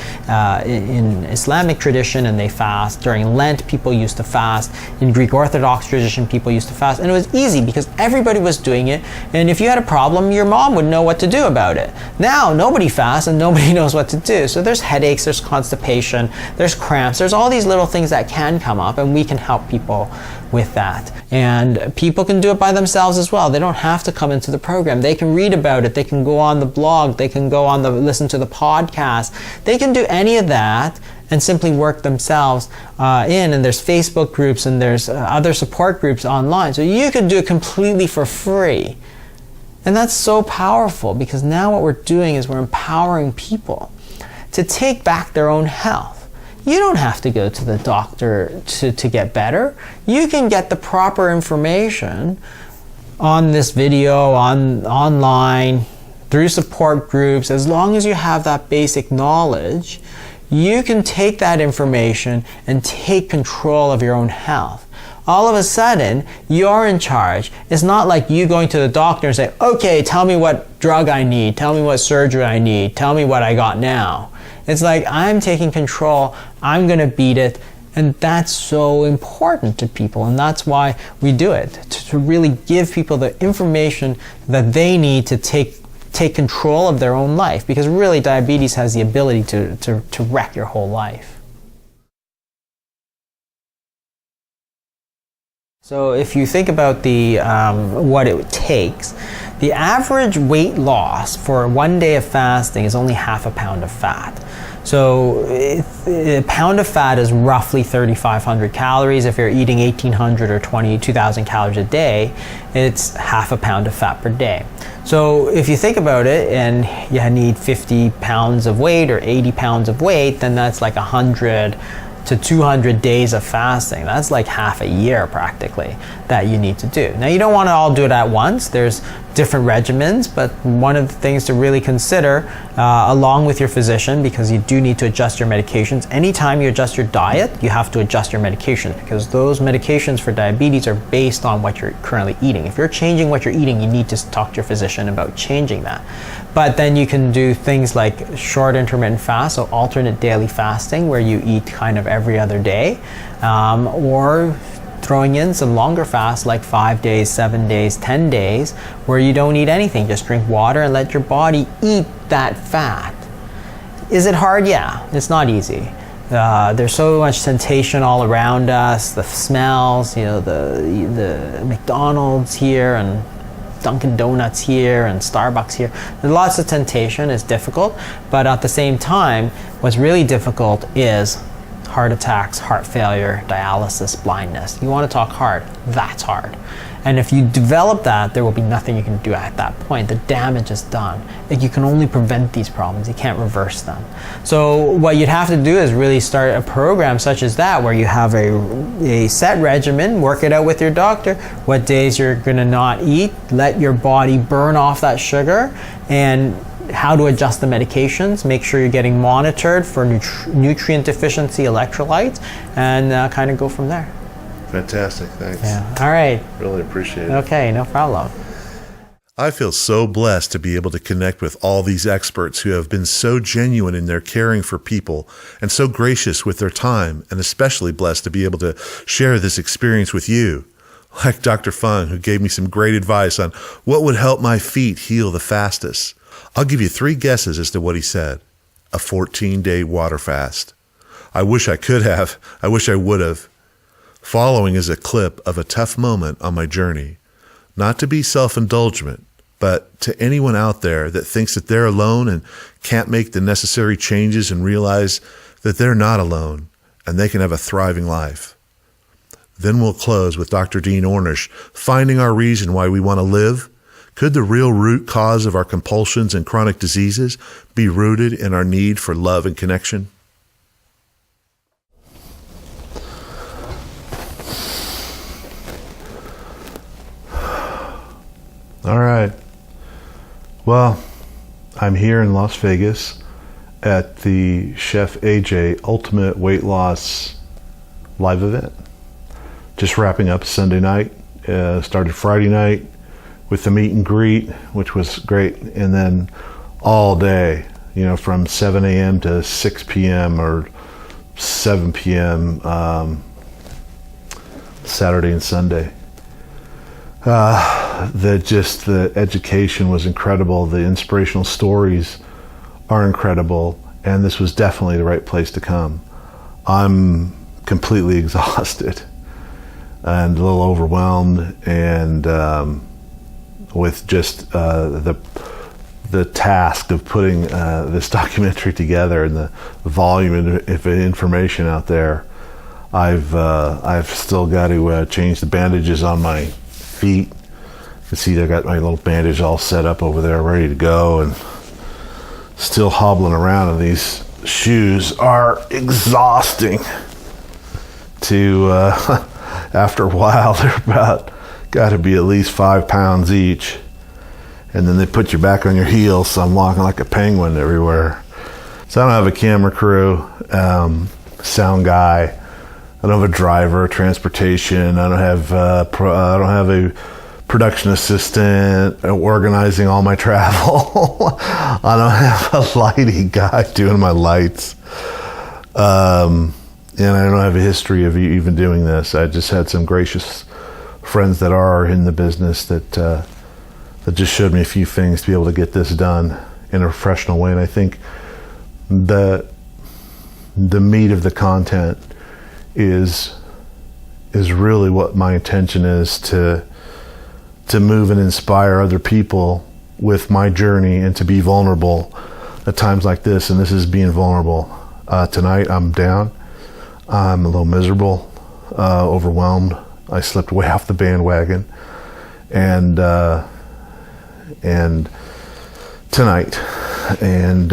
in Islamic tradition, and they fast. During Lent, people used to fast. In Greek Orthodox tradition, people used to fast. And it was easy because everybody was doing it. And if you had a problem, your mom would know what to do about it. Now, nobody fasts and nobody knows what to do. So there's headaches, there's constipation, there's cramps, there's all these little things that can come up, and we can help people with that. And people can do it by themselves as well. They don't have to come into the program. They can read about it. They can go on the blog. They can go on listen to the podcast. They can do any of that and simply work themselves in. And there's Facebook groups and there's other support groups online. So you can do it completely for free. And that's so powerful, because now what we're doing is we're empowering people to take back their own health. you don't have to go to the doctor to get better. You can get the proper information on this video, online, through support groups. As long as you have that basic knowledge, you can take that information and take control of your own health. All of a sudden, you're in charge. It's not like you going to the doctor and say, okay, tell me what drug I need, tell me what surgery I need, tell me what I got now. It's like, I'm taking control, I'm gonna beat it, and that's so important to people, and that's why we do it, to really give people the information that they need to take control of their own life, because really diabetes has the ability to wreck your whole life. So if you think about what it takes, the average weight loss for 1 day of fasting is only half a pound of fat. So a pound of fat is roughly 3,500 calories. If you're eating 1,800 or 2,000 calories a day, it's half a pound of fat per day. So if you think about it, and you need 50 pounds of weight or 80 pounds of weight, then that's like 100 to 200 days of fasting. That's like half a year practically that you need to do. Now you don't want to all do it at once. There's different regimens, but one of the things to really consider along with your physician, because you do need to adjust your medications. Anytime you adjust your diet, you have to adjust your medications, because those medications for diabetes are based on what you're currently eating. If you're changing what you're eating, you need to talk to your physician about changing that. But then you can do things like short intermittent fast, so alternate daily fasting, where you eat kind of every other day, or throwing in some longer fasts like 5 days, 7 days, 10 days, where you don't eat anything. Just drink water and let your body eat that fat. Is it hard? Yeah, it's not easy. There's so much temptation all around us, the smells, the McDonald's here and Dunkin' Donuts here and Starbucks here. There's lots of temptation. It's difficult, but at the same time, what's really difficult is heart attacks, heart failure, dialysis, blindness. You want to talk hard, that's hard. And if you develop that, there will be nothing you can do at that point. The damage is done. Like, you can only prevent these problems, you can't reverse them. So what you'd have to do is really start a program such as that, where you have a set regimen, work it out with your doctor, what days you're gonna not eat, let your body burn off that sugar, and how to adjust the medications, make sure you're getting monitored for nutrient deficiency, electrolytes, and kind of go from there. Fantastic, thanks. Yeah. All right. Really appreciate it. Okay, no problem. I feel so blessed to be able to connect with all these experts who have been so genuine in their caring for people and so gracious with their time, and especially blessed to be able to share this experience with you. Like Dr. Fung, who gave me some great advice on what would help my feet heal the fastest. I'll give you 3 guesses as to what he said. A 14-day water fast. I wish I could have. I wish I would have. Following is a clip of a tough moment on my journey. Not to be self-indulgent, but to anyone out there that thinks that they're alone and can't make the necessary changes and realize that they're not alone and they can have a thriving life. Then we'll close with Dr. Dean Ornish, finding our reason why we want to live. Could the real root cause of our compulsions and chronic diseases be rooted in our need for love and connection? All right. Well, I'm here in Las Vegas at the Chef AJ Ultimate Weight Loss live event. Just wrapping up Sunday night, started Friday night with the meet and greet, which was great, and then all day, from 7 a.m. to 6 p.m. or 7 p.m. Saturday and Sunday. The education was incredible. The inspirational stories are incredible, and this was definitely the right place to come. I'm completely exhausted and a little overwhelmed, and with just the task of putting this documentary together and the volume of information out there. I've still got to change the bandages on my feet. You can see I got my little bandage all set up over there, ready to go, and still hobbling around in these shoes are exhausting to, after a while, they're got to be at least 5 pounds each. And then they put you back on your heels, so I'm walking like a penguin everywhere. So I don't have a camera crew, sound guy. I don't have a driver, transportation. I don't have a production assistant organizing all my travel. I don't have a lighting guy doing my lights. And I don't have a history of even doing this. I just had some gracious friends that are in the business that just showed me a few things to be able to get this done in a professional way. And I think the meat of the content is really what my intention is, to move and inspire other people with my journey and to be vulnerable at times like this. And this is being vulnerable. Tonight I'm down. I'm a little miserable, overwhelmed. I slipped way off the bandwagon. And tonight, and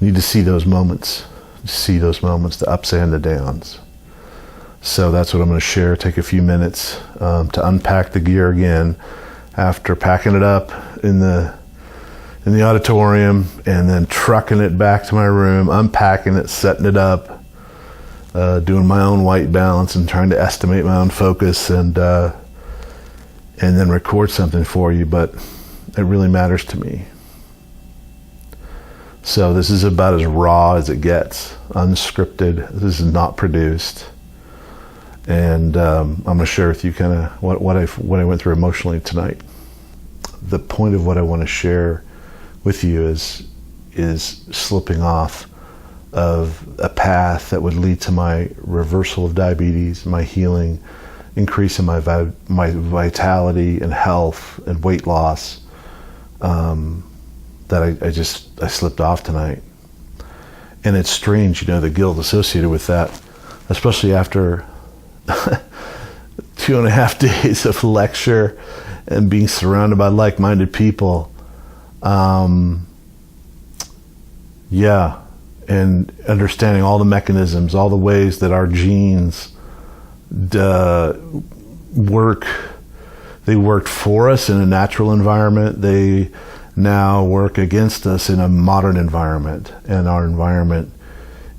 need to see those moments, the ups and the downs. So that's what I'm going to share. Take a few minutes to unpack the gear again after packing it up in the auditorium and then trucking it back to my room, unpacking it, setting it up, doing my own white balance and trying to estimate my own focus and then record something for you. But it really matters to me. So this is about as raw as it gets, unscripted. This is not produced. And I'm going to share with you kind of what I went through emotionally tonight. The point of what I want to share with you is slipping off of a path that would lead to my reversal of diabetes, my healing, increase in my vitality and health and weight loss, that I slipped off tonight. And it's strange, the guilt associated with that, especially after 2.5 days of lecture and being surrounded by like-minded people. And understanding all the mechanisms, all the ways that our genes work. They worked for us in a natural environment. They now work against us in a modern environment. And our environment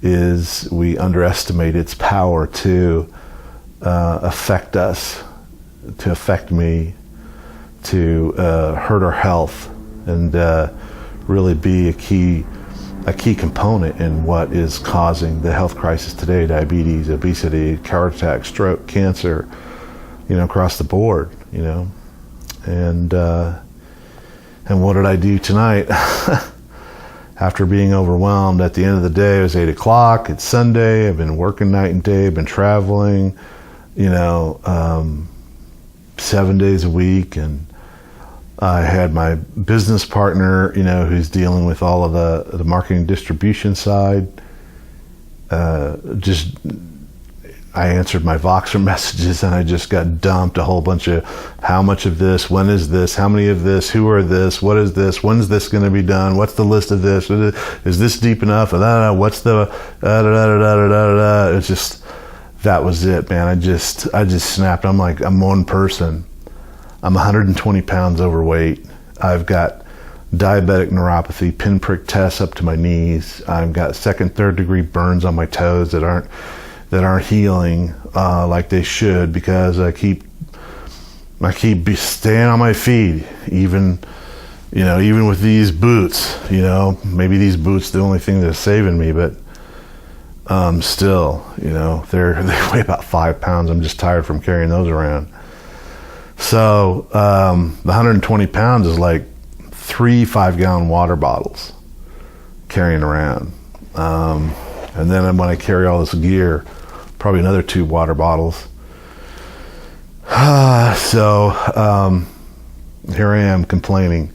we underestimate its power to affect us, to affect me, to hurt our health, and really be a key component in what is causing the health crisis today: diabetes, obesity, heart attack, stroke, cancer, across the board, And what did I do tonight? After being overwhelmed, at the end of the day, it was 8 o'clock. It's Sunday. I've been working night and day. I've been traveling, 7 days a week. And I had my business partner, who's dealing with all of the marketing distribution side. I answered my Voxer messages and I just got dumped a whole bunch of how much of this, when is this, how many of this, who are this, what is this, when's this going to be done, what's the list of this, is this deep enough, what's the it's just, that was it, man. I just snapped. I'm one person. I'm 120 pounds overweight. I've got diabetic neuropathy, pinprick tests up to my knees. I've got second, third degree burns on my toes that aren't healing like they should, because I keep staying on my feet, even with these boots. Maybe these boots the only thing that's saving me, but still, they weigh about 5 pounds. I'm just tired from carrying those around. So the 120 pounds is like 3 5-gallon water bottles carrying around, and then when I carry all this gear, probably another 2 water bottles. So here I am complaining,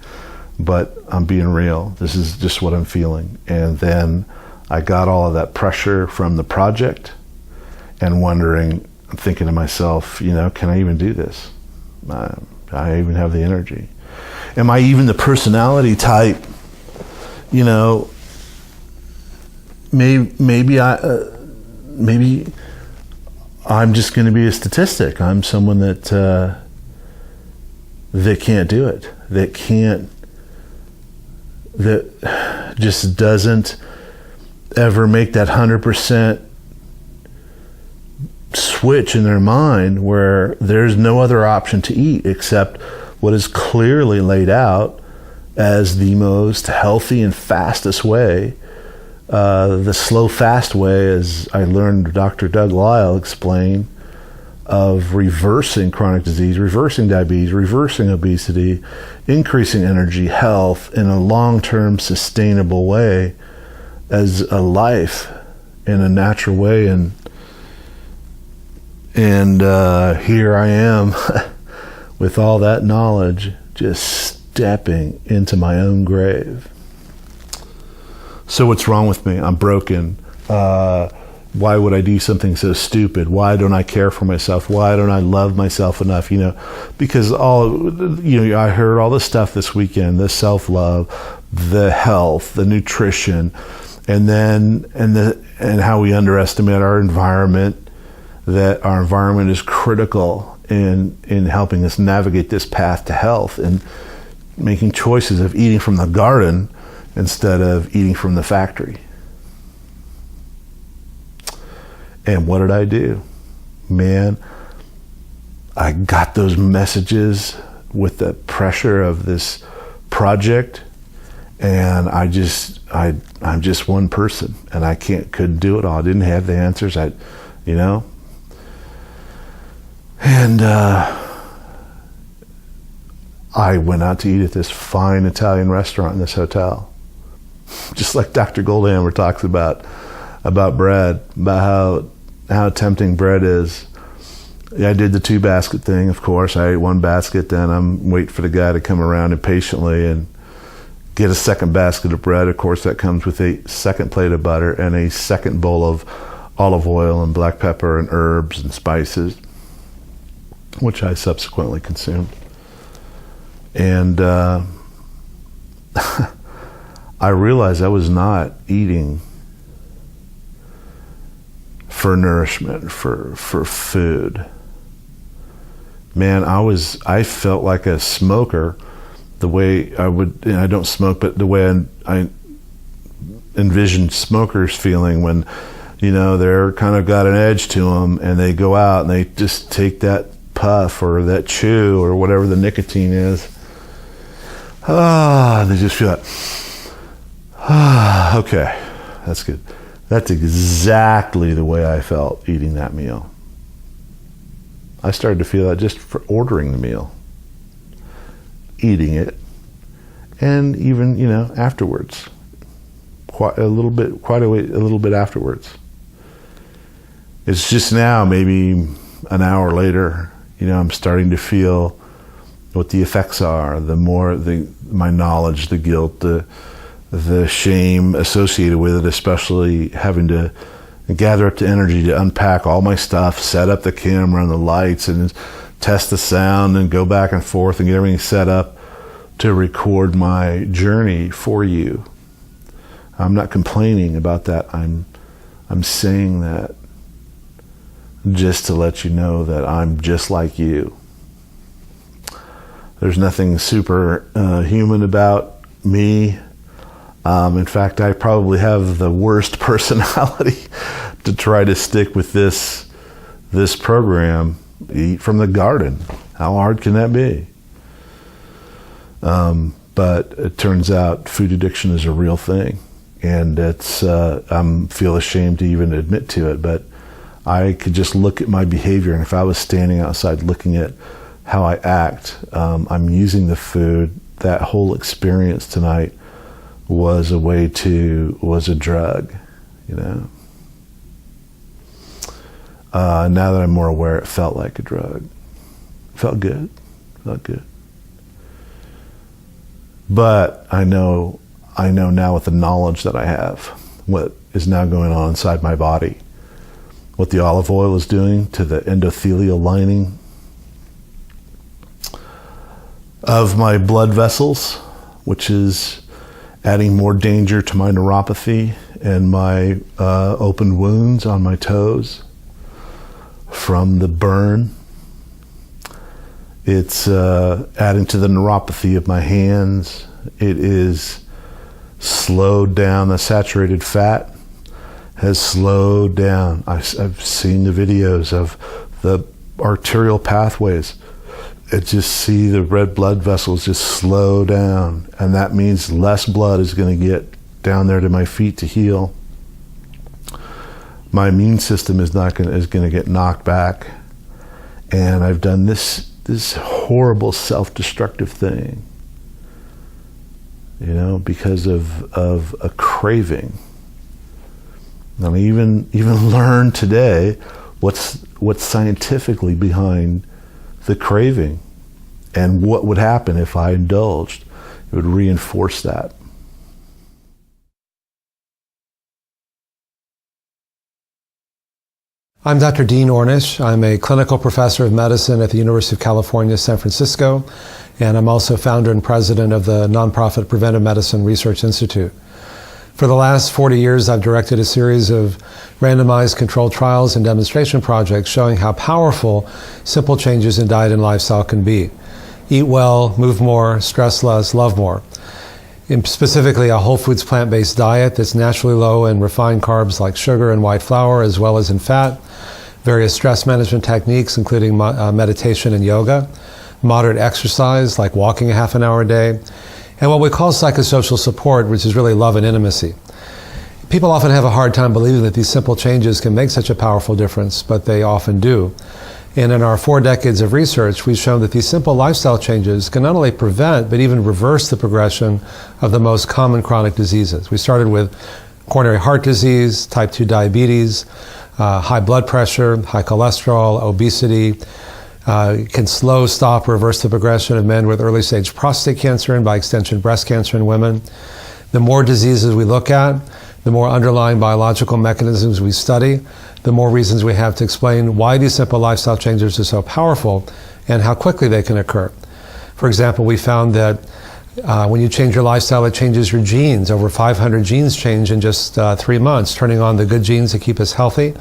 but I'm being real. This is just what I'm feeling. And then I got all of that pressure from the project and I'm thinking to myself, can I even do this? I even have the energy. Am I even the personality type, maybe I'm just going to be a statistic. I'm someone that can't do it. That just doesn't ever make that 100% switch in their mind where there's no other option to eat except what is clearly laid out as the most healthy and fastest way. The slow fast way, as I learned Dr. Doug Lyle explain, of reversing chronic disease, reversing diabetes, reversing obesity, increasing energy, health in a long-term sustainable way as a life in a natural way. And here I am with all that knowledge, just stepping into my own grave. So what's wrong with me? I'm broken. Why would I do something so stupid? Why don't I care for myself? Why don't I love myself enough? Because I heard all this stuff this weekend, the self-love, the health, the nutrition, and how we underestimate our environment, that our environment is critical in helping us navigate this path to health and making choices of eating from the garden instead of eating from the factory. And what did I do? Man, I got those messages with the pressure of this project, and I'm just one person, and I couldn't do it all. I didn't have the answers. And I went out to eat at this fine Italian restaurant in this hotel. Just like Dr. Goldhammer talks about bread, about how tempting bread is. I did the 2-basket thing, of course. I ate 1 basket, then I'm waiting for the guy to come around impatiently and get a second basket of bread. Of course, that comes with a second plate of butter and a second bowl of olive oil and black pepper and herbs and spices, which I subsequently consumed. And I realized I was not eating for nourishment, for food. Man, I felt like a smoker, the way I would, and I don't smoke, but the way I envisioned smokers feeling when, they're kind of got an edge to them and they go out and they just take that puff or that chew or whatever the nicotine is. They just feel like, okay, that's good. That's exactly the way I felt eating that meal. I started to feel that just for ordering the meal, eating it, and even, afterwards, quite a little bit afterwards. It's just now, maybe an hour later, I'm starting to feel what the effects are, my knowledge, the guilt, the shame associated with it, especially having to gather up the energy to unpack all my stuff, set up the camera and the lights and test the sound and go back and forth and get everything set up to record my journey for you. I'm not complaining about that. I'm saying that just to let you know that I'm just like you. There's nothing super human about me. In fact, I probably have the worst personality to try to stick with this program. Eat from the garden. How hard can that be? But it turns out food addiction is a real thing, and it's I feel ashamed to even admit to it. But I could just look at my behavior, and if I was standing outside looking at how I act, I'm using the food. That whole experience tonight was a drug, Now that I'm more aware, it felt like a drug. Felt good. But I know now with the knowledge that I have, what is now going on inside my body, what the olive oil is doing to the endothelial lining of my blood vessels, which is adding more danger to my neuropathy and my open wounds on my toes from the burn. It's adding to the neuropathy of my hands. It is slowed down. The saturated fat has slowed down. I've seen the videos of the arterial pathways. It just see the red blood vessels just slow down, and that means less blood is going to get down there to my feet to heal. My immune system is going to get knocked back, and I've done this horrible self-destructive thing, because of a craving. And I even learned today what's scientifically behind the craving, and what would happen if I indulged. It would reinforce that. I'm Dr. Dean Ornish. I'm a clinical professor of medicine at the University of California, San Francisco, and I'm also founder and president of the nonprofit Preventive Medicine Research Institute. For the last 40 years, I've directed a series of randomized controlled trials and demonstration projects showing how powerful simple changes in diet and lifestyle can be. Eat well, move more, stress less, love more. Specifically, a whole foods plant-based diet that's naturally low in refined carbs like sugar and white flour, as well as in fat. Various stress management techniques, including meditation and yoga. Moderate exercise, like walking a half an hour a day. And what we call psychosocial support, which is really love and intimacy. People often have a hard time believing that these simple changes can make such a powerful difference, but they often do. And in our 4 decades of research, we've shown that these simple lifestyle changes can not only prevent, but even reverse the progression of the most common chronic diseases. We started with coronary heart disease, type 2 diabetes, high blood pressure, high cholesterol, obesity. It can slow, stop, reverse the progression of men with early stage prostate cancer and by extension breast cancer in women. The more diseases we look at, the more underlying biological mechanisms we study, the more reasons we have to explain why these simple lifestyle changes are so powerful and how quickly they can occur. For example, we found that when you change your lifestyle, it changes your genes. Over 500 genes change in just 3 months, turning on the good genes that keep us healthy,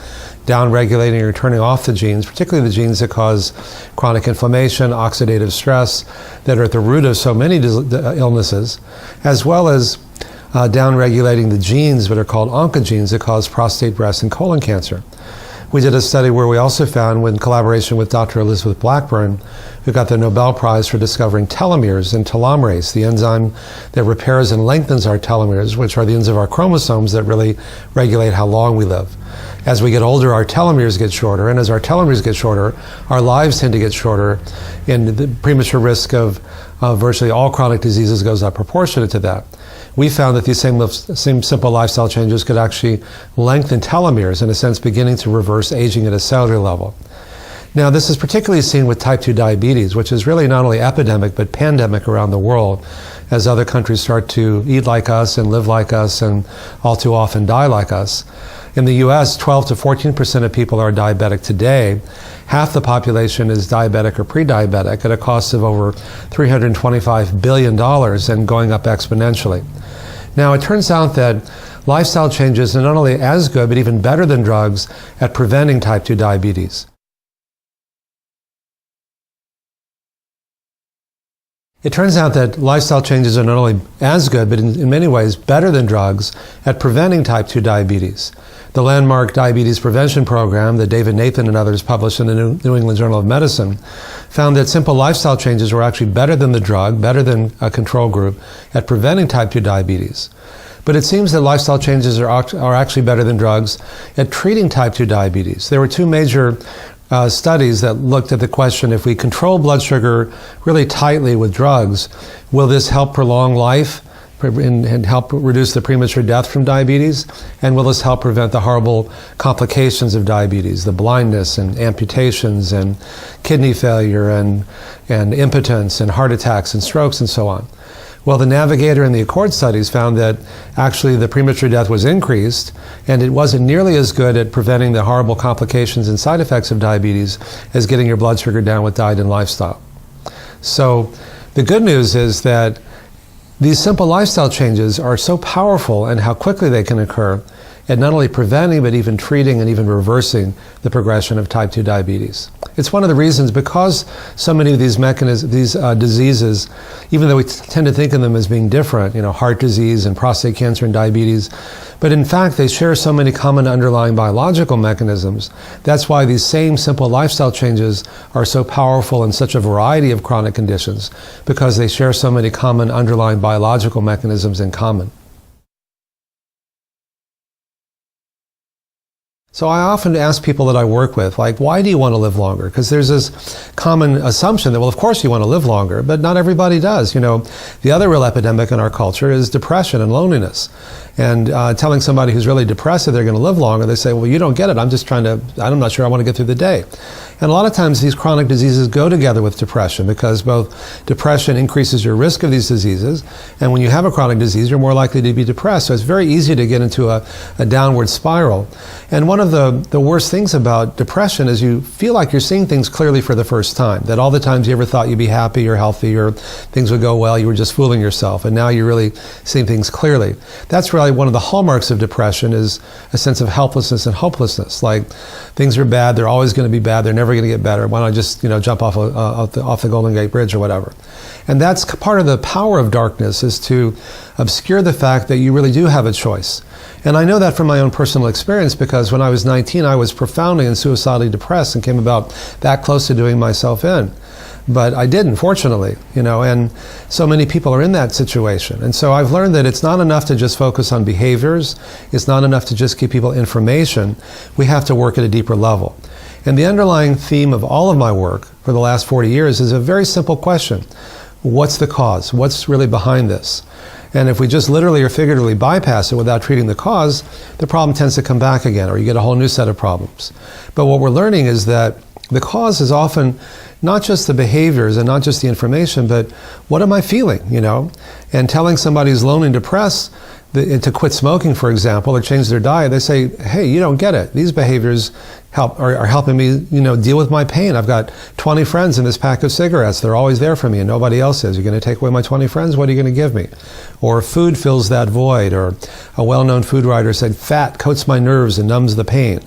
down-regulating or turning off the genes, particularly the genes that cause chronic inflammation, oxidative stress, that are at the root of so many illnesses, as well as down-regulating the genes that are called oncogenes that cause prostate, breast, and colon cancer. We did a study where we also found, in collaboration with Dr. Elizabeth Blackburn, who got the Nobel Prize for discovering telomeres and telomerase, the enzyme that repairs and lengthens our telomeres, which are the ends of our chromosomes that really regulate how long we live. As we get older, our telomeres get shorter, and as our telomeres get shorter, our lives tend to get shorter, and the premature risk of virtually all chronic diseases goes up proportionate to that. We found that these same simple lifestyle changes could actually lengthen telomeres, in a sense beginning to reverse aging at a cellular level. Now, this is particularly seen with type 2 diabetes, which is really not only epidemic but pandemic around the world, as other countries start to eat like us and live like us and all too often die like us. In the US, 12 to 14% of people are diabetic today. Half the population is diabetic or pre-diabetic at a cost of over $325 billion and going up exponentially. Now, it turns out that lifestyle changes are not only as good, but even better than drugs at preventing type 2 diabetes. It turns out that lifestyle changes are not only as good, but in many ways better than drugs at preventing type 2 diabetes. The landmark diabetes prevention program that David Nathan and others published in the New England Journal of Medicine found that simple lifestyle changes were actually better than the drug, better than a control group at preventing type 2 diabetes. But it seems that lifestyle changes are actually better than drugs at treating type 2 diabetes. There were 2 major studies that looked at the question, if we control blood sugar really tightly with drugs, will this help prolong life and help reduce the premature death from diabetes? And will this help prevent the horrible complications of diabetes, the blindness and amputations and kidney failure and impotence and heart attacks and strokes and so on? Well, the Navigator and the Accord studies found that actually the premature death was increased, and it wasn't nearly as good at preventing the horrible complications and side effects of diabetes as getting your blood sugar down with diet and lifestyle. So the good news is that These simple lifestyle changes are so powerful in how quickly they can occur at not only preventing but even treating and even reversing the progression of type 2 diabetes. It's one of the reasons, because so many of these diseases, even though we tend to think of them as being different, heart disease and prostate cancer and diabetes, but in fact they share so many common underlying biological mechanisms. That's why these same simple lifestyle changes are so powerful in such a variety of chronic conditions, because they share so many common underlying biological mechanisms in common. So I often ask people that I work with, like, why do you want to live longer? Because there's this common assumption that, well, of course you want to live longer, but not everybody does. The other real epidemic in our culture is depression and loneliness. And telling somebody who's really depressed that they're going to live longer, they say, well, you don't get it. I'm not sure I want to get through the day. And a lot of times these chronic diseases go together with depression, because both depression increases your risk of these diseases, and when you have a chronic disease, you're more likely to be depressed. So it's very easy to get into a downward spiral. And one of the worst things about depression is you feel like you're seeing things clearly for the first time, that all the times you ever thought you'd be happy or healthy or things would go well, you were just fooling yourself, and now you're really seeing things clearly. That's really one of the hallmarks of depression, is a sense of helplessness and hopelessness. Like, things are bad, they're always going to be bad, they're never going to get better. Why don't I just jump off the Golden Gate Bridge or whatever? And that's part of the power of darkness, is to obscure the fact that you really do have a choice. And I know that from my own personal experience, because when I was 19, I was profoundly and suicidally depressed and came about that close to doing myself in. But I didn't, fortunately, and so many people are in that situation. And so I've learned that it's not enough to just focus on behaviors. It's not enough to just give people information. We have to work at a deeper level. And the underlying theme of all of my work for the last 40 years is a very simple question. What's the cause? What's really behind this? And if we just literally or figuratively bypass it without treating the cause, the problem tends to come back again, or you get a whole new set of problems. But what we're learning is that the cause is often not just the behaviors and not just the information, but what am I feeling, And telling somebody who's lonely and depressed to quit smoking, for example, or change their diet, they say, hey, you don't get it. These behaviors are helping me, deal with my pain. I've got 20 friends in this pack of cigarettes. They're always there for me, and nobody else is. You're going to take away my 20 friends? What are you going to give me? Or food fills that void. Or a well-known food writer said, fat coats my nerves and numbs the pain.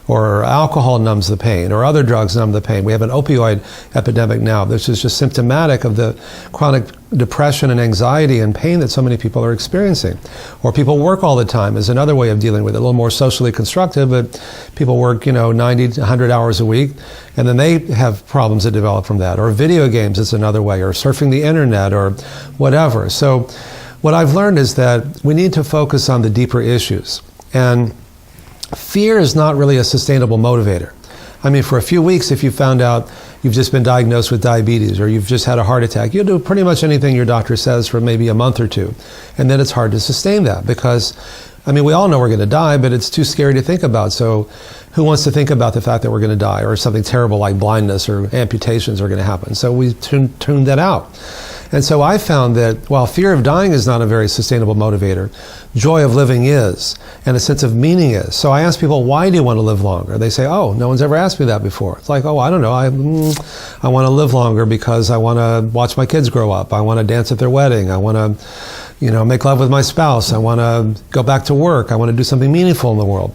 Or alcohol numbs the pain. Or other drugs numb the pain. We have an opioid epidemic now. This is just symptomatic of the chronic depression and anxiety and pain that so many people are experiencing. Or people work all the time is another way of dealing with it. A little more socially constructive, but people work, 90 to 100 hours a week, and then they have problems that develop from that. Or video games is another way, or surfing the internet, or whatever. So what I've learned is that we need to focus on the deeper issues. And fear is not really a sustainable motivator. I mean, for a few weeks, if you found out you've just been diagnosed with diabetes or you've just had a heart attack, you'll do pretty much anything your doctor says for maybe a month or two. And then it's hard to sustain that because, we all know we're going to die, but it's too scary to think about. So who wants to think about the fact that we're going to die or something terrible like blindness or amputations are going to happen? So we tuned that out. And so I found that while fear of dying is not a very sustainable motivator, joy of living is, and a sense of meaning is. So I ask people, why do you want to live longer? They say, oh, no one's ever asked me that before. It's like, oh, I don't know. I want to live longer because I want to watch my kids grow up. I want to dance at their wedding. I want to, make love with my spouse. I want to go back to work. I want to do something meaningful in the world.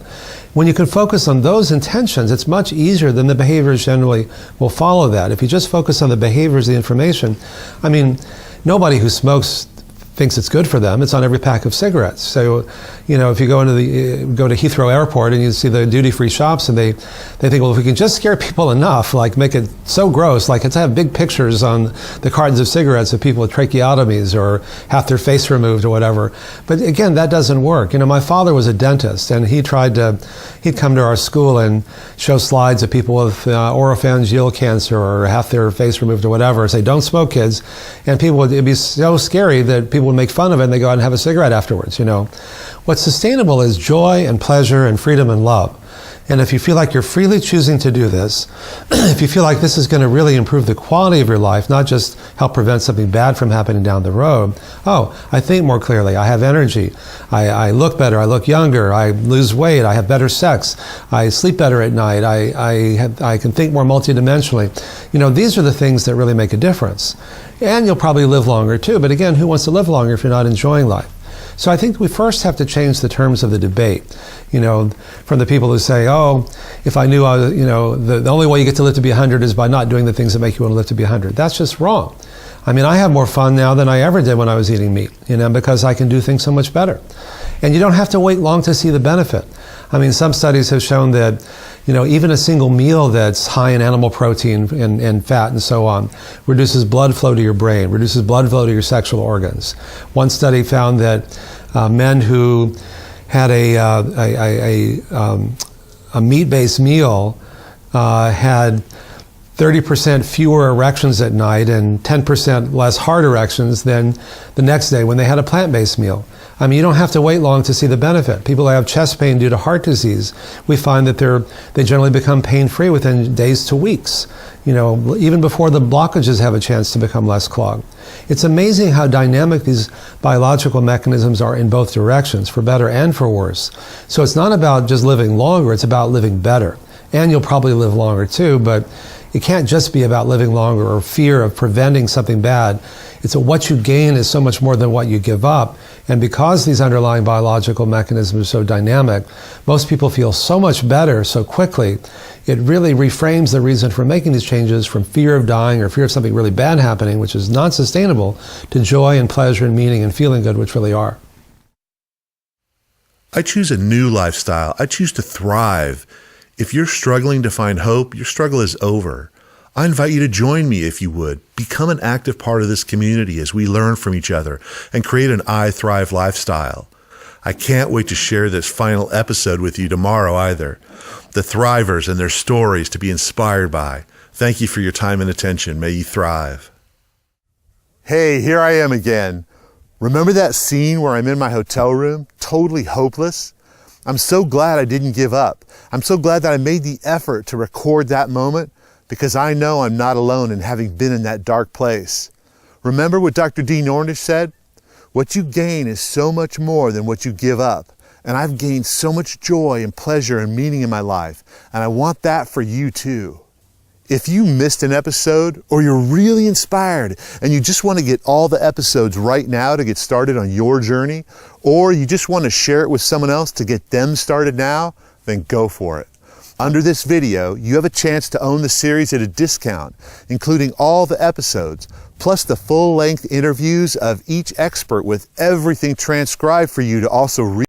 When you can focus on those intentions, it's much easier than the behaviors generally will follow that. If you just focus on the behaviors, the information, nobody who smokes thinks it's good for them. It's on every pack of cigarettes. So, if you go to Heathrow Airport and you see the duty-free shops and they think, well, if we can just scare people enough, like make it so gross, like let's have big pictures on the cartons of cigarettes of people with tracheotomies or half their face removed or whatever. But again, that doesn't work. My father was a dentist and he'd come to our school and show slides of people with oropharyngeal cancer or half their face removed or whatever, say, don't smoke, kids. And it'd be so scary that people would make fun of it and they go out and have a cigarette afterwards. What's sustainable is joy and pleasure and freedom and love. And if you feel like you're freely choosing to do this, if you feel like this is going to really improve the quality of your life, not just help prevent something bad from happening down the road, oh, I think more clearly, I have energy, I look better, I look younger, I lose weight, I have better sex, I sleep better at night, I can think more multidimensionally. You know, these are the things that really make a difference. And you'll probably live longer too, but again, who wants to live longer if you're not enjoying life? So I think we first have to change the terms of the debate, you know, from the people who say, oh, if I knew I was, you know, the only way you get to live to be 100 is by not doing the things that make you want to live to be 100. That's just wrong. I mean, I have more fun now than I ever did when I was eating meat, you know, because I can do things so much better. And you don't have to wait long to see the benefit. I mean, some studies have shown that, you know, even a single meal that's high in animal protein and fat and so on reduces blood flow to your brain, reduces blood flow to your sexual organs. One study found that men who had a meat-based meal had 30% fewer erections at night and 10% less hard erections than the next day when they had a plant-based meal. I mean, you don't have to wait long to see the benefit. People who have chest pain due to heart disease, we find that they generally become pain-free within days to weeks, you know, even before the blockages have a chance to become less clogged. It's amazing how dynamic these biological mechanisms are in both directions, for better and for worse. So it's not about just living longer, it's about living better. And you'll probably live longer too, but it can't just be about living longer or fear of preventing something bad. It's what you gain is so much more than what you give up. And because these underlying biological mechanisms are so dynamic, most people feel so much better so quickly. It really reframes the reason for making these changes from fear of dying or fear of something really bad happening, which is non-sustainable, to joy and pleasure and meaning and feeling good, which really are. I choose a new lifestyle. I choose to thrive. If you're struggling to find hope, your struggle is over. I invite you to join me if you would. Become an active part of this community as we learn from each other and create an iThrive lifestyle. I can't wait to share this final episode with you tomorrow either. The Thrivers and their stories to be inspired by. Thank you for your time and attention. May you thrive. Hey, here I am again. Remember that scene where I'm in my hotel room, totally hopeless? I'm so glad I didn't give up. I'm so glad that I made the effort to record that moment because I know I'm not alone in having been in that dark place. Remember what Dr. Dean Ornish said? What you gain is so much more than what you give up. And I've gained so much joy and pleasure and meaning in my life. And I want that for you too. If you missed an episode or you're really inspired and you just want to get all the episodes right now to get started on your journey, or you just want to share it with someone else to get them started now, then go for it. Under this video, you have a chance to own the series at a discount, including all the episodes, plus the full-length interviews of each expert with everything transcribed for you to also read.